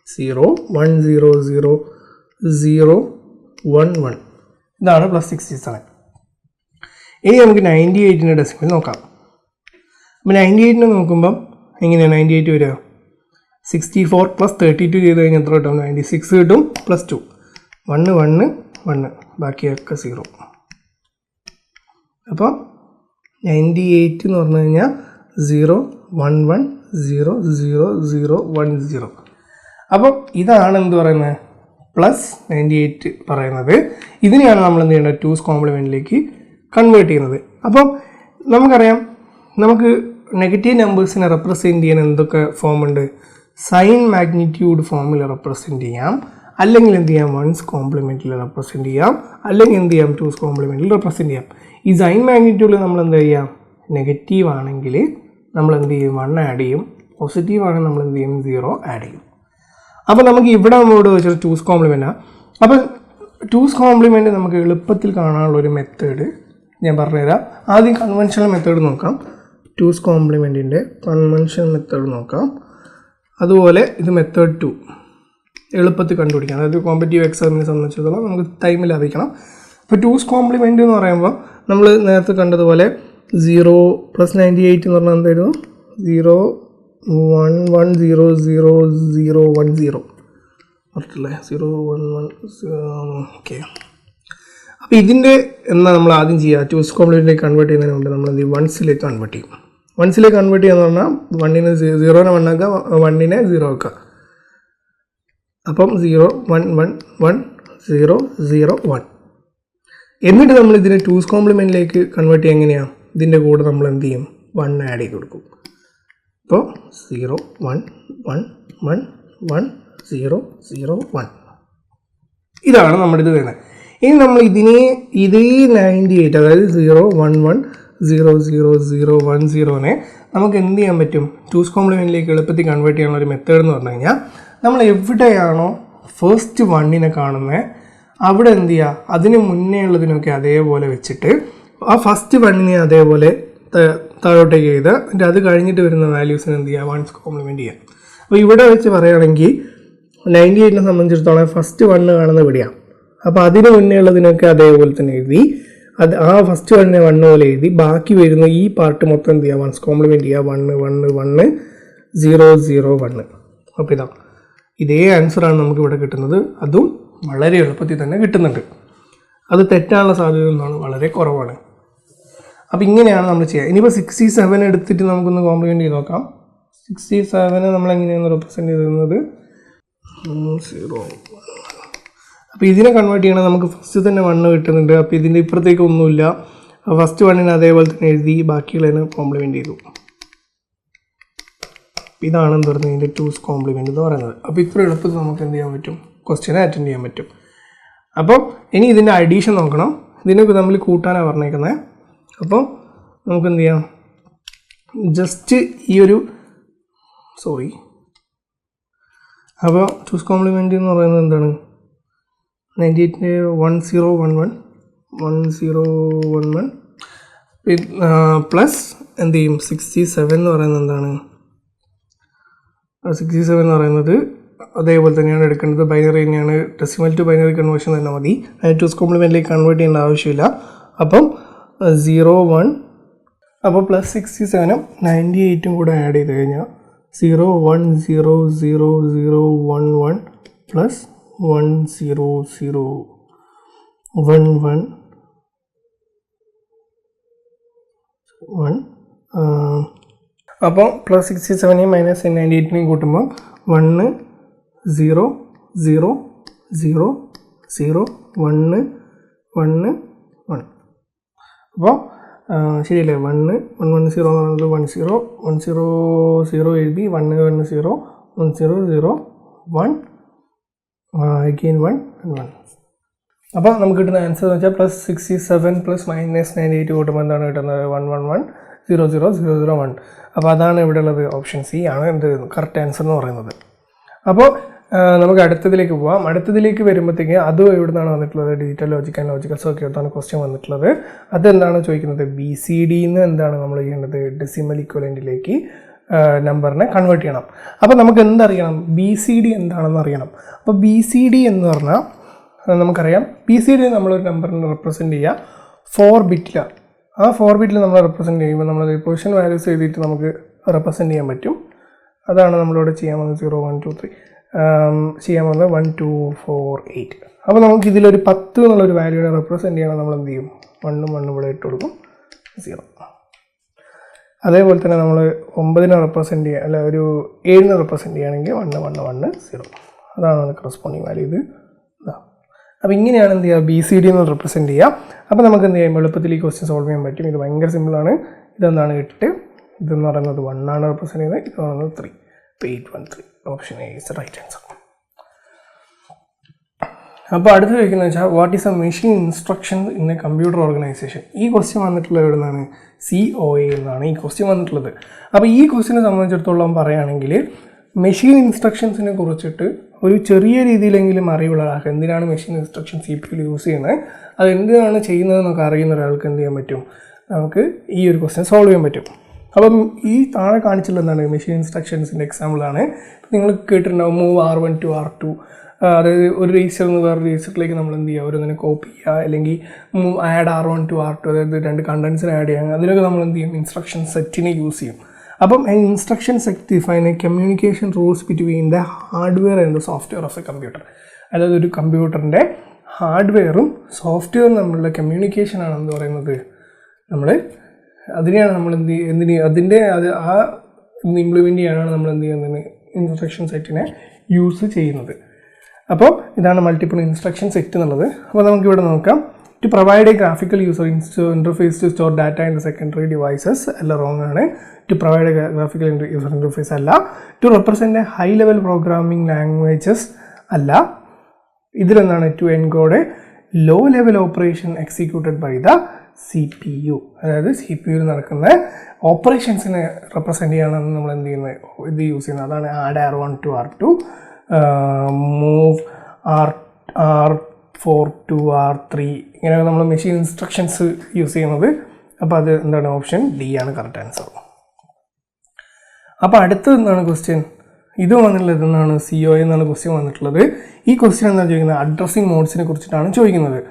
0, 1, 0, 0, 0, 1, 1. ഇതാണ് +67. ഇനി നമുക്ക് 98ൻ്റെ ഡെസിമൽ നോക്കാം. അപ്പോൾ 98നെ നോക്കുമ്പം എങ്ങനെയാണ് 98 വരിക? 64 + 32 ചെയ്ത് കഴിഞ്ഞാൽ എത്ര കിട്ടും? 96 കിട്ടും. +2 1, 1, 1, ബാക്കിയൊക്കെ 0. അപ്പോൾ 98 എന്ന് പറഞ്ഞു കഴിഞ്ഞാൽ 0, 1, 1, 0, 0, 0, 1, 0. അപ്പം ഇതാണ് എന്ത് പറയുന്നത്? +98 പറയുന്നത്. ഇതിനെയാണ് നമ്മൾ എന്ത് ചെയ്യേണ്ടത്? 2's കോംപ്ലിമെൻറ്റിലേക്ക് കൺവേർട്ട് ചെയ്യുന്നത്. അപ്പം നമുക്കറിയാം നമുക്ക് നെഗറ്റീവ് നമ്പേഴ്സിനെ റെപ്രസെൻറ്റ് ചെയ്യാൻ എന്തൊക്കെ ഫോം ഉണ്ട്? സൈൻ മാഗ്നിറ്റ്യൂഡ് ഫോമിൽ റെപ്രസെൻറ്റ് ചെയ്യാം, അല്ലെങ്കിൽ എന്ത് ചെയ്യാം? 1's കോംപ്ലിമെൻറ്റിൽ റെപ്രസെൻറ്റ് ചെയ്യാം, അല്ലെങ്കിൽ എന്ത് ചെയ്യാം? 2's കോംപ്ലിമെൻറ്റിൽ റെപ്രസെൻറ്റ് ചെയ്യാം. ഈ സൈൻ മാഗ്നിറ്റ്യൂഡിൽ നമ്മൾ എന്താ ചെയ്യാം? നെഗറ്റീവ് ആണെങ്കിൽ നമ്മൾ എന്ത് ചെയ്യും? 1 ആഡ് ചെയ്യും. പോസിറ്റീവ് ആണെങ്കിൽ നമ്മൾ എന്ത് ചെയ്യും? 0 ആഡ് ചെയ്യും. അപ്പോൾ നമുക്ക് ഇവിടെ നമ്മളോട് വെച്ചാൽ 2's കോംപ്ലിമെൻറ്റാണ്. അപ്പോൾ 2's കോംപ്ലിമെൻറ്റ് നമുക്ക് എളുപ്പത്തിൽ കാണാനുള്ളൊരു മെത്തേഡ് ഞാൻ പറഞ്ഞുതരാം. ആദ്യം കൺവെൻഷണൽ മെത്തേഡ് നോക്കാം. 2's കോംപ്ലിമെൻറ്റിൻ്റെ കൺവെൻഷണൽ മെത്തേഡ് നോക്കാം. അതുപോലെ ഇത് മെത്തേഡ് 2 എളുപ്പത്തിൽ കണ്ടുപിടിക്കാം. അതായത് കോമ്പറ്റീവ് എക്സാമിനെ സംബന്ധിച്ചിടത്തോളം നമുക്ക് ടൈം ലാഭിക്കണം. ഇപ്പോൾ 2's കോംപ്ലിമെൻറ്റ് എന്ന് പറയുമ്പോൾ നമ്മൾ നേരത്തെ കണ്ടതുപോലെ 0 + 98 എന്ന് പറഞ്ഞാൽ എന്തായിരുന്നു? 0, 1, 1, 0, 0, 0, 1, 0 ഓർത്തില്ലേ? 0, 1, 1, 0. ഓക്കെ. അപ്പോൾ ഇതിൻ്റെ എന്നാൽ നമ്മൾ ആദ്യം ചെയ്യുക, ടൂസ് കോംപ്ലിമെൻറ്റിലേക്ക് കൺവേർട്ട് ചെയ്യുന്നതിന് മുമ്പ് നമ്മൾ എന്ത് ചെയ്യും, വൺസിലേക്ക് കൺവേർട്ട് ചെയ്യും. വൺസിലേക്ക് കൺവേർട്ട് ചെയ്യുക എന്ന് പറഞ്ഞാൽ വണ്ണിനെ 0നെ 1 ആക്കുക, 1നെ 0 ആക്കുക. അപ്പം 0 1 1 1 0 0 1. എന്നിട്ട് നമ്മൾ ഇതിനെ ടൂസ് കോംപ്ലിമെൻറ്റിലേക്ക് കൺവേർട്ട് ചെയ്യുക എങ്ങനെയാണ്, ഇതിൻ്റെ കൂടെ നമ്മൾ എന്ത് ചെയ്യും, 1 ആഡ് ചെയ്ത് കൊടുക്കും. അപ്പോൾ 0 1 1 1 1 0 0 1. ഇതാണ് നമ്മുടെ ഇത് വരുന്നത്. ഇനി നമ്മൾ ഇതിനെ ഇതേ 98, അതായത് 0 1 1 0 0 0 1 0നെ നമുക്ക് എന്ത് ചെയ്യാൻ പറ്റും, ടൂസ് കോംപ്ലിമെൻറ്റിലേക്ക് എളുപ്പത്തിൽ കൺവേർട്ട് ചെയ്യാനുള്ള ഒരു മെത്തേഡ് എന്ന് പറഞ്ഞു കഴിഞ്ഞാൽ, നമ്മൾ എവിടെയാണോ ഫസ്റ്റ് 1നെ കാണുന്നത് അവിടെ എന്ത് ചെയ്യുക, അതിന് മുന്നേ ഉള്ളതിനൊക്കെ അതേപോലെ വെച്ചിട്ട് ആ ഫസ്റ്റ് 1നെ അതേപോലെ താഴോട്ടേക്ക് ചെയ്ത് എന്നിട്ട് അത് കഴിഞ്ഞിട്ട് വരുന്ന വാല്യൂസിന് എന്ത് ചെയ്യുക, 1 കോംപ്ലിമെൻറ്റ് ചെയ്യുക. അപ്പോൾ ഇവിടെ വെച്ച് പറയുകയാണെങ്കിൽ 98നെ സംബന്ധിച്ചിടത്തോളം ഫസ്റ്റ് 1 കാണുന്ന ഇവിടെയാണ്. അപ്പോൾ അതിന് മുന്നേ ഉള്ളതിനൊക്കെ അതേപോലെ തന്നെ എഴുതി, അത് ആ ഫസ്റ്റ് 1നെ 1 പോലെ എഴുതി, ബാക്കി വരുന്ന ഈ പാർട്ട് മൊത്തം എന്ത് ചെയ്യുക, 1 കോംപ്ലിമെൻറ്റ് ചെയ്യുക, 1 1 1 0 0 1. അപ്പോൾ ഇതേ ആൻസറാണ് നമുക്ക് ഇവിടെ കിട്ടുന്നത്. അതും വളരെ എളുപ്പത്തിൽ തന്നെ കിട്ടുന്നുണ്ട്. അത് തെറ്റാനുള്ള സാധ്യത എന്നാണ് വളരെ കുറവാണ്. അപ്പോൾ ഇങ്ങനെയാണ് നമ്മൾ ചെയ്യുക. ഇനിയിപ്പോൾ 67 എടുത്തിട്ട് നമുക്കൊന്ന് കോംപ്ലിമെൻറ്റ് ചെയ്ത് നോക്കാം. 67 നമ്മൾ എങ്ങനെയാണ് റെപ്രസെൻറ്റ് ചെയ്തിരുന്നത്, 0. അപ്പോൾ ഇതിനെ കൺവേർട്ട് ചെയ്യണം, നമുക്ക് ഫസ്റ്റ് തന്നെ 1 കിട്ടുന്നുണ്ട്. അപ്പോൾ ഇതിൻ്റെ ഇപ്പുറത്തേക്ക് ഒന്നുമില്ല, ഫസ്റ്റ് 1നെ അതേപോലെ തന്നെ എഴുതി, ബാക്കിയുള്ളതിനെ കോംപ്ലിമെൻറ്റ് ചെയ്തു. ഇതാണ് എന്ത് പറയുന്നത്, ഇതിൻ്റെ ടൂസ് കോംപ്ലിമെൻറ്റ് എന്ന് പറയുന്നത്. അപ്പോൾ ഇത്ര എളുപ്പത്തിൽ നമുക്ക് എന്ത് ചെയ്യാൻ പറ്റും, ക്വസ്റ്റ്യനെ അറ്റൻഡ് ചെയ്യാൻ പറ്റും. അപ്പോൾ ഇനി ഇതിൻ്റെ അഡീഷൻ നോക്കണം. ഇതിനൊക്കെ നമ്മൾ കൂട്ടാനാണ് പറഞ്ഞേക്കുന്നത്. അപ്പോൾ നമുക്ക് എന്ത് ചെയ്യാം, ജസ്റ്റ് ഈ ഒരു അപ്പോൾ ടൂസ് കോംപ്ലിമെൻറ്റ് എന്ന് പറയുന്നത് എന്താണ്, 98നെ 1011 1011 പ്ലസ് എന്ത് ചെയ്യും, 67 എന്ന് പറയുന്നത് എന്താണ്, 67 എന്ന് പറയുന്നത് അതേപോലെ തന്നെയാണ് എടുക്കേണ്ടത്, ബൈനറി തന്നെയാണ്, ഡെസിമൽ ടു ബൈനറി കൺവേർഷൻ തന്നെ മതി, അതിന് ടൂസ് കോംപ്ലിമെൻറ്റിലേക്ക് കൺവേർട്ട് ചെയ്യേണ്ട ആവശ്യമില്ല. അപ്പം 0 1, അപ്പോൾ പ്ലസ് 67ഉം 98ഉം കൂടെ ആഡ് ചെയ്ത് കഴിഞ്ഞാൽ 0 1 0 0 0 1 1 പ്ലസ് 1 0 0 1 1 1. അപ്പോൾ പ്ലസ് 67നെയും മൈനസ് 98നെയും കൂട്ടുമ്പോൾ 1 0 0 0 0 1 1 1. അപ്പോൾ ശരിയല്ലേ, 1 1 1 0 എന്ന് പറയുന്നത് 1 0 1 0 0 എഴുതി, 1 1 0 1 0 0 1 again 1 and 1. അപ്പോൾ നമുക്ക് കിട്ടുന്ന ആൻസർ എന്ന് വെച്ചാൽ പ്ലസ് 67 പ്ലസ് മൈനസ് 98 കൂട്ടുമ്പോൾ എന്താണ് കിട്ടുന്നത്, 1 1 1 0 0 0 0 1. അപ്പോൾ അതാണ് ഇവിടെ ഉള്ളത്, ഓപ്ഷൻ സി ആണ് എന്ത് കറക്റ്റ് ആൻസർ എന്ന് പറയുന്നത്. അപ്പോൾ നമുക്ക് അടുത്തതിലേക്ക് പോകാം. അടുത്തതിലേക്ക് വരുമ്പോഴത്തേക്ക് അതും എവിടെ നിന്നാണ് വന്നിട്ടുള്ളത്, ഡിജിറ്റൽ ലോജിക് ആൻഡ് ലോജിക്കൽ സർക്യൂട്ടാണ് ക്വസ്റ്റ്യൻ വന്നിട്ടുള്ളത്. അതെന്താണ് ചോദിക്കുന്നത്, BCD എന്താണ് നമ്മൾ ചെയ്യേണ്ടത്, ഡെസിമൽ ഇക്വലൻറ്റിലേക്ക് നമ്പറിനെ കൺവേർട്ട് ചെയ്യണം. അപ്പോൾ നമുക്ക് എന്തറിയണം, BCD എന്താണെന്ന് അറിയണം. അപ്പോൾ BCD എന്ന് പറഞ്ഞാൽ നമുക്കറിയാം, BCD നമ്മളൊരു നമ്പറിനെ റെപ്രസെൻറ്റ് ചെയ്യുക 4 ബിറ്റിലാണ്. ആ 4 ബിറ്റിൽ നമ്മൾ റെപ്രസെൻറ്റ് ചെയ്യുമ്പോൾ നമ്മൾ പൊസിഷൻ വാല്യൂസ് എഴുതിയിട്ട് നമുക്ക് റെപ്രസെൻറ്റ് ചെയ്യാൻ പറ്റും. അതാണ് നമ്മളിവിടെ ചെയ്യാൻ പോകുന്നത്. 0 1 2 3 ചെയ്യാൻ പോകുന്നത് 1 2 4 8. അപ്പോൾ നമുക്ക് ഇതിലൊരു 10 എന്നുള്ളൊരു വാല്യൂനെ റെപ്രസെൻറ്റ് ചെയ്യണം. നമ്മൾ എന്ത് ചെയ്യും, 1 1 ഇവിടെ ഇട്ട് കൊടുക്കും, 0. അതേപോലെ തന്നെ നമ്മൾ 9നെ റെപ്രസെൻറ്റ് ചെയ്യുക, അല്ല ഒരു 7നെ റെപ്രസെൻറ്റ് ചെയ്യുകയാണെങ്കിൽ 1 1 1 0. അതാണ് കറസ്പോണ്ടിങ് വാല്യൂ. ഇത് ഇതാ. അപ്പോൾ ഇങ്ങനെയാണ് എന്ത് ചെയ്യുക, BCD എന്ന് റെപ്രസെൻറ്റ് ചെയ്യുക. അപ്പോൾ നമുക്ക് എന്ത് ചെയ്യാം, എളുപ്പത്തിൽ ഈ ക്വസ്റ്റ്യൻ സോൾവ് ചെയ്യാൻ പറ്റും. ഇത് ഭയങ്കര സിമ്പിളാണ്. ഇതെന്താണ് 8, ഇതെന്ന് പറയുന്നത് 1 ആണ് റെപ്രസെൻറ്റ് ചെയ്യുന്നത്, ഇത് പറയുന്നത് 3. അപ്പോൾ 8 1 3 option A is the right answer. അപ്പോൾ അടുത്ത് ചോദിക്കുന്നത് വെച്ചാൽ what is a machine instruction in a computer organisation. ഈ ക്വസ്റ്റ്യൻ വന്നിട്ടുള്ളത് എവിടെ നിന്നാണ്, COA എന്നാണ് ഈ ക്വസ്റ്റ്യൻ വന്നിട്ടുള്ളത്. അപ്പോൾ ഈ ക്വസ്റ്റ്യനെ സംബന്ധിച്ചിടത്തോളം പറയുകയാണെങ്കിൽ മെഷീൻ ഇൻസ്ട്രക്ഷൻസിനെ കുറിച്ചിട്ട് ഒരു ചെറിയ രീതിയിലെങ്കിലും അറിവുള്ള ഒരാൾക്ക്, എന്തിനാണ് മെഷീൻ ഇൻസ്ട്രക്ഷൻ CPU യൂസ് ചെയ്യുന്നത്, അത് എന്തിനാണ് ചെയ്യുന്നതെന്നൊക്കെ അറിയുന്ന ഒരാൾക്ക് എന്ത് ചെയ്യാൻ പറ്റും, നമുക്ക് ഈ ഒരു ക്വസ്റ്റ്യൻ സോൾവ് ചെയ്യാൻ പറ്റും. അപ്പം ഈ താഴെ കാണിച്ചിട്ടുള്ള എന്താണ് മെഷീൻ ഇൻസ്ട്രക്ഷൻസിൻ്റെ എക്സാമ്പിളാണ്. നിങ്ങൾ കേട്ടിട്ടുണ്ടാവും മൂവ് R1 to R2, അതായത് ഒരു രജിസ്റ്ററിൽ നിന്ന് വേറെ രജിസ്റ്ററിലേക്ക് നമ്മൾ എന്ത് ചെയ്യുക, ഓരോന്നിനെ കോപ്പി ചെയ്യുക, അല്ലെങ്കിൽ move add R1 to R2, അതായത് 2 കണ്ടൻസിനെ ആഡ് ചെയ്യുക. അതിനൊക്കെ നമ്മൾ എന്ത് ചെയ്യും, ഇൻസ്ട്രക്ഷൻ സെറ്റിനെ യൂസ് ചെയ്യും. അപ്പം instruction set define A communication rules between the hardware and the software of A computer. അതായത് ഒരു കമ്പ്യൂട്ടറിൻ്റെ ഹാർഡ്വെയറും സോഫ്റ്റ്വെയറും തമ്മിലുള്ള കമ്മ്യൂണിക്കേഷൻ ആണെന്ന് പറയുന്നത്. അതിനെയാണ് നമ്മൾ ആ ഇംപ്ലിമെൻ്റ് ചെയ്യാനാണ് നമ്മൾ എന്ത് ചെയ്യുന്നത്, ഇൻസ്ട്രക്ഷൻ സെറ്റിനെ യൂസ് ചെയ്യുന്നത്. അപ്പോൾ ഇതാണ് മൾട്ടിപ്പിൾ ഇൻസ്ട്രക്ഷൻ സെറ്റ് എന്നുള്ളത്. അപ്പോൾ നമുക്കിവിടെ നോക്കാം. To provide a graphical user interface to store data in the secondary devices എല്ലാം റോങ് ആണ്. To provide a graphical user interface അല്ല. To represent a high level programming languages അല്ല. ഇതിലെന്താണ്, to encode a low level operation executed by the CPU. അതായത് CPU നടക്കുന്ന ഓപ്പറേഷൻസിനെ represent ചെയ്യാനാണ് നമ്മൾ എന്ത് ചെയ്യുന്നത്, ഇത് യൂസ് ചെയ്യുന്നത്. അതാണ് add R1 to R2, move R4 to R3, ഇങ്ങനെ നമ്മൾ മെഷീൻ ഇൻസ്ട്രക്ഷൻസ് യൂസ് ചെയ്യുന്നത്. അപ്പോൾ അത് എന്താണ്, ഓപ്ഷൻ D ആണ് കറക്റ്റ് ആൻസർ. അപ്പോൾ അടുത്തത് എന്താണ് ക്വസ്റ്റ്യൻ, ഇത് വന്നിട്ടുള്ളത് എന്താണ്, COA എന്നാണ് ക്വസ്റ്റ്യൻ വന്നിട്ടുള്ളത്. ഈ ക്വസ്റ്റ്യൻ എന്താണ് ചോദിക്കുന്നത്, അഡ്രസ്സിംഗ് മോഡ്സിനെ കുറിച്ചിട്ടാണ് ചോദിക്കുന്നത്.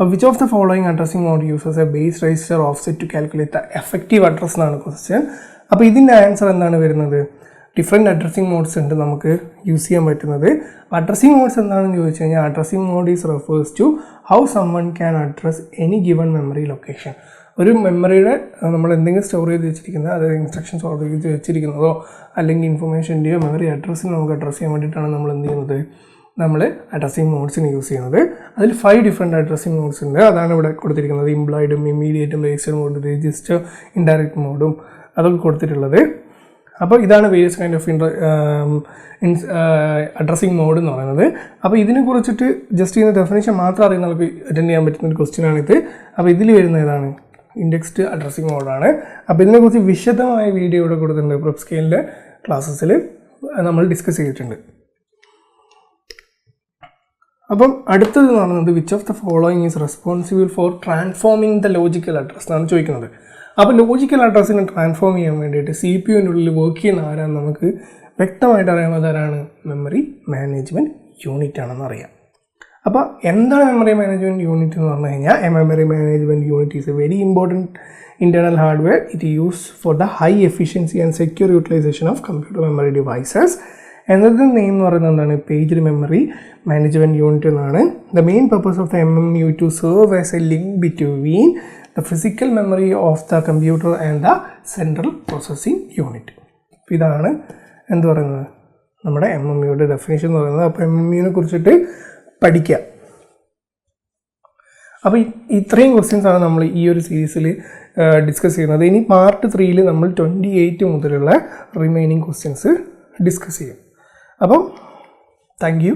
Which of the following addressing mode uses a base register offset to calculate the effective address എന്നാണ് ക്വസ്റ്റ്യൻ. അപ്പോൾ ഇതിൻ്റെ ആൻസർ എന്താണ് വരുന്നത്, ഡിഫറെൻറ്റ് അഡ്രസ്സിംഗ് മോഡ്സ് ഉണ്ട് നമുക്ക് യൂസ് ചെയ്യാൻ പറ്റുന്നത്. അഡ്രസ്സിംഗ് മോഡ്സ് എന്താണെന്ന് ചോദിച്ചു കഴിഞ്ഞാൽ, addressing mode is refers to how someone can address any given memory location. ഒരു മെമ്മറിയുടെ നമ്മൾ എന്തെങ്കിലും സ്റ്റോർ ചെയ്ത് വെച്ചിരിക്കുന്നത്, അതായത് ഇൻസ്ട്രക്ഷൻ സ്റ്റോർ ചെയ്ത് വെച്ചിരിക്കുന്നതോ അല്ലെങ്കിൽ ഇൻഫർമേഷൻ്റെയോ മെമ്മറി അഡ്രസ്സിന് നമുക്ക് അഡ്രസ്സ് ചെയ്യാൻ വേണ്ടിയിട്ടാണ് നമ്മൾ എന്ത് ചെയ്യുന്നത്, നമ്മൾ അഡ്രസ്സിംഗ് മോഡ്സിന് യൂസ് ചെയ്യുന്നത്. അതിൽ 5 ഡിഫറെൻറ്റ് അഡ്രസ്സിംഗ് മോഡ്സ് ഉണ്ട്. അതാണ് ഇവിടെ കൊടുത്തിരിക്കുന്നത്. ഇംപ്ലോയിഡും ഇമ്മീഡിയറ്റും രജിസ്റ്റർ മോഡും രജിസ്റ്റർ ഇൻഡയറക്റ്റ് മോഡും അതൊക്കെ കൊടുത്തിട്ടുള്ളത്. അപ്പോൾ ഇതാണ് various kind of addressing mode എന്ന് പറയുന്നത്. അപ്പോൾ ഇതിനെ കുറിച്ചിട്ട് ജസ്റ്റ് ഇതിൻ്റെ ഡെഫിനേഷൻ മാത്രം അറിയുന്ന ആൾക്ക് അറ്റൻഡ് ചെയ്യാൻ പറ്റുന്ന ഒരു ക്വസ്റ്റ്യനാണിത്. അപ്പോൾ ഇതിൽ വരുന്ന ഏതാണ്, ഇൻഡെക്സ്ഡ് അഡ്രസ്സിംഗ് മോഡാണ്. അപ്പോൾ ഇതിനെക്കുറിച്ച് വിശദമായ വീഡിയോ ഇവിടെ കൊടുത്തിട്ടുണ്ട്. പ്രെപ്പ് സ്കെയിലിൻ്റെ ക്ലാസ്സസിൽ നമ്മൾ ഡിസ്കസ് ചെയ്തിട്ടുണ്ട്. അപ്പം അടുത്തത് എന്ന് പറയുന്നത് which of the following is responsible for transforming the logical address എന്നാണ് ചോദിക്കുന്നത്. അപ്പോൾ ലോജിക്കൽ അഡ്രസ്സിനെ ട്രാൻസ്ഫോം ചെയ്യാൻ വേണ്ടിയിട്ട് CPU-ൻ്റെ ഉള്ളിൽ വർക്ക് ചെയ്യുന്ന ആരാന്ന് നമുക്ക് വ്യക്തമായിട്ട് അറിയാവുന്നത് ആരാണ്, മെമ്മറി മാനേജ്മെൻറ്റ് യൂണിറ്റ് ആണെന്ന് അറിയാം. അപ്പോൾ എന്താണ് മെമ്മറി മാനേജ്മെൻറ്റ് യൂണിറ്റ് എന്ന് പറഞ്ഞു കഴിഞ്ഞാൽ, A memory management unit is A very important internal hardware. It is used for the high efficiency and secure utilization of computer memory devices. Another name എന്ന് പറയുന്നത് എന്താണ്, പേജ്ഡ് മെമ്മറി മാനേജ്മെൻറ്റ് യൂണിറ്റ് എന്നാണ്. The main purpose of the MMU to serve as a link between the physical memory of the computer and the central processing unit. ഇതാണ് എന്ത് പറയുന്നത്, നമ്മുടെ MMUയുടെ definition എന്ന് പറയുന്നത്. അപ്പോൾ MMUനെ കുറിച്ചിട്ട് പഠിക്കുക. അപ്പോൾ ഇത്രയും ക്വസ്റ്റ്യൻസാണ് നമ്മൾ ഈ ഒരു സീരീസിൽ ഡിസ്കസ് ചെയ്യുന്നത്. ഇനി പാർട്ട് 3 നമ്മൾ 28 മുതലുള്ള റിമൈനിങ് ക്വസ്റ്റ്യൻസ് ഡിസ്കസ് ചെയ്യും. അപ്പം താങ്ക് യു.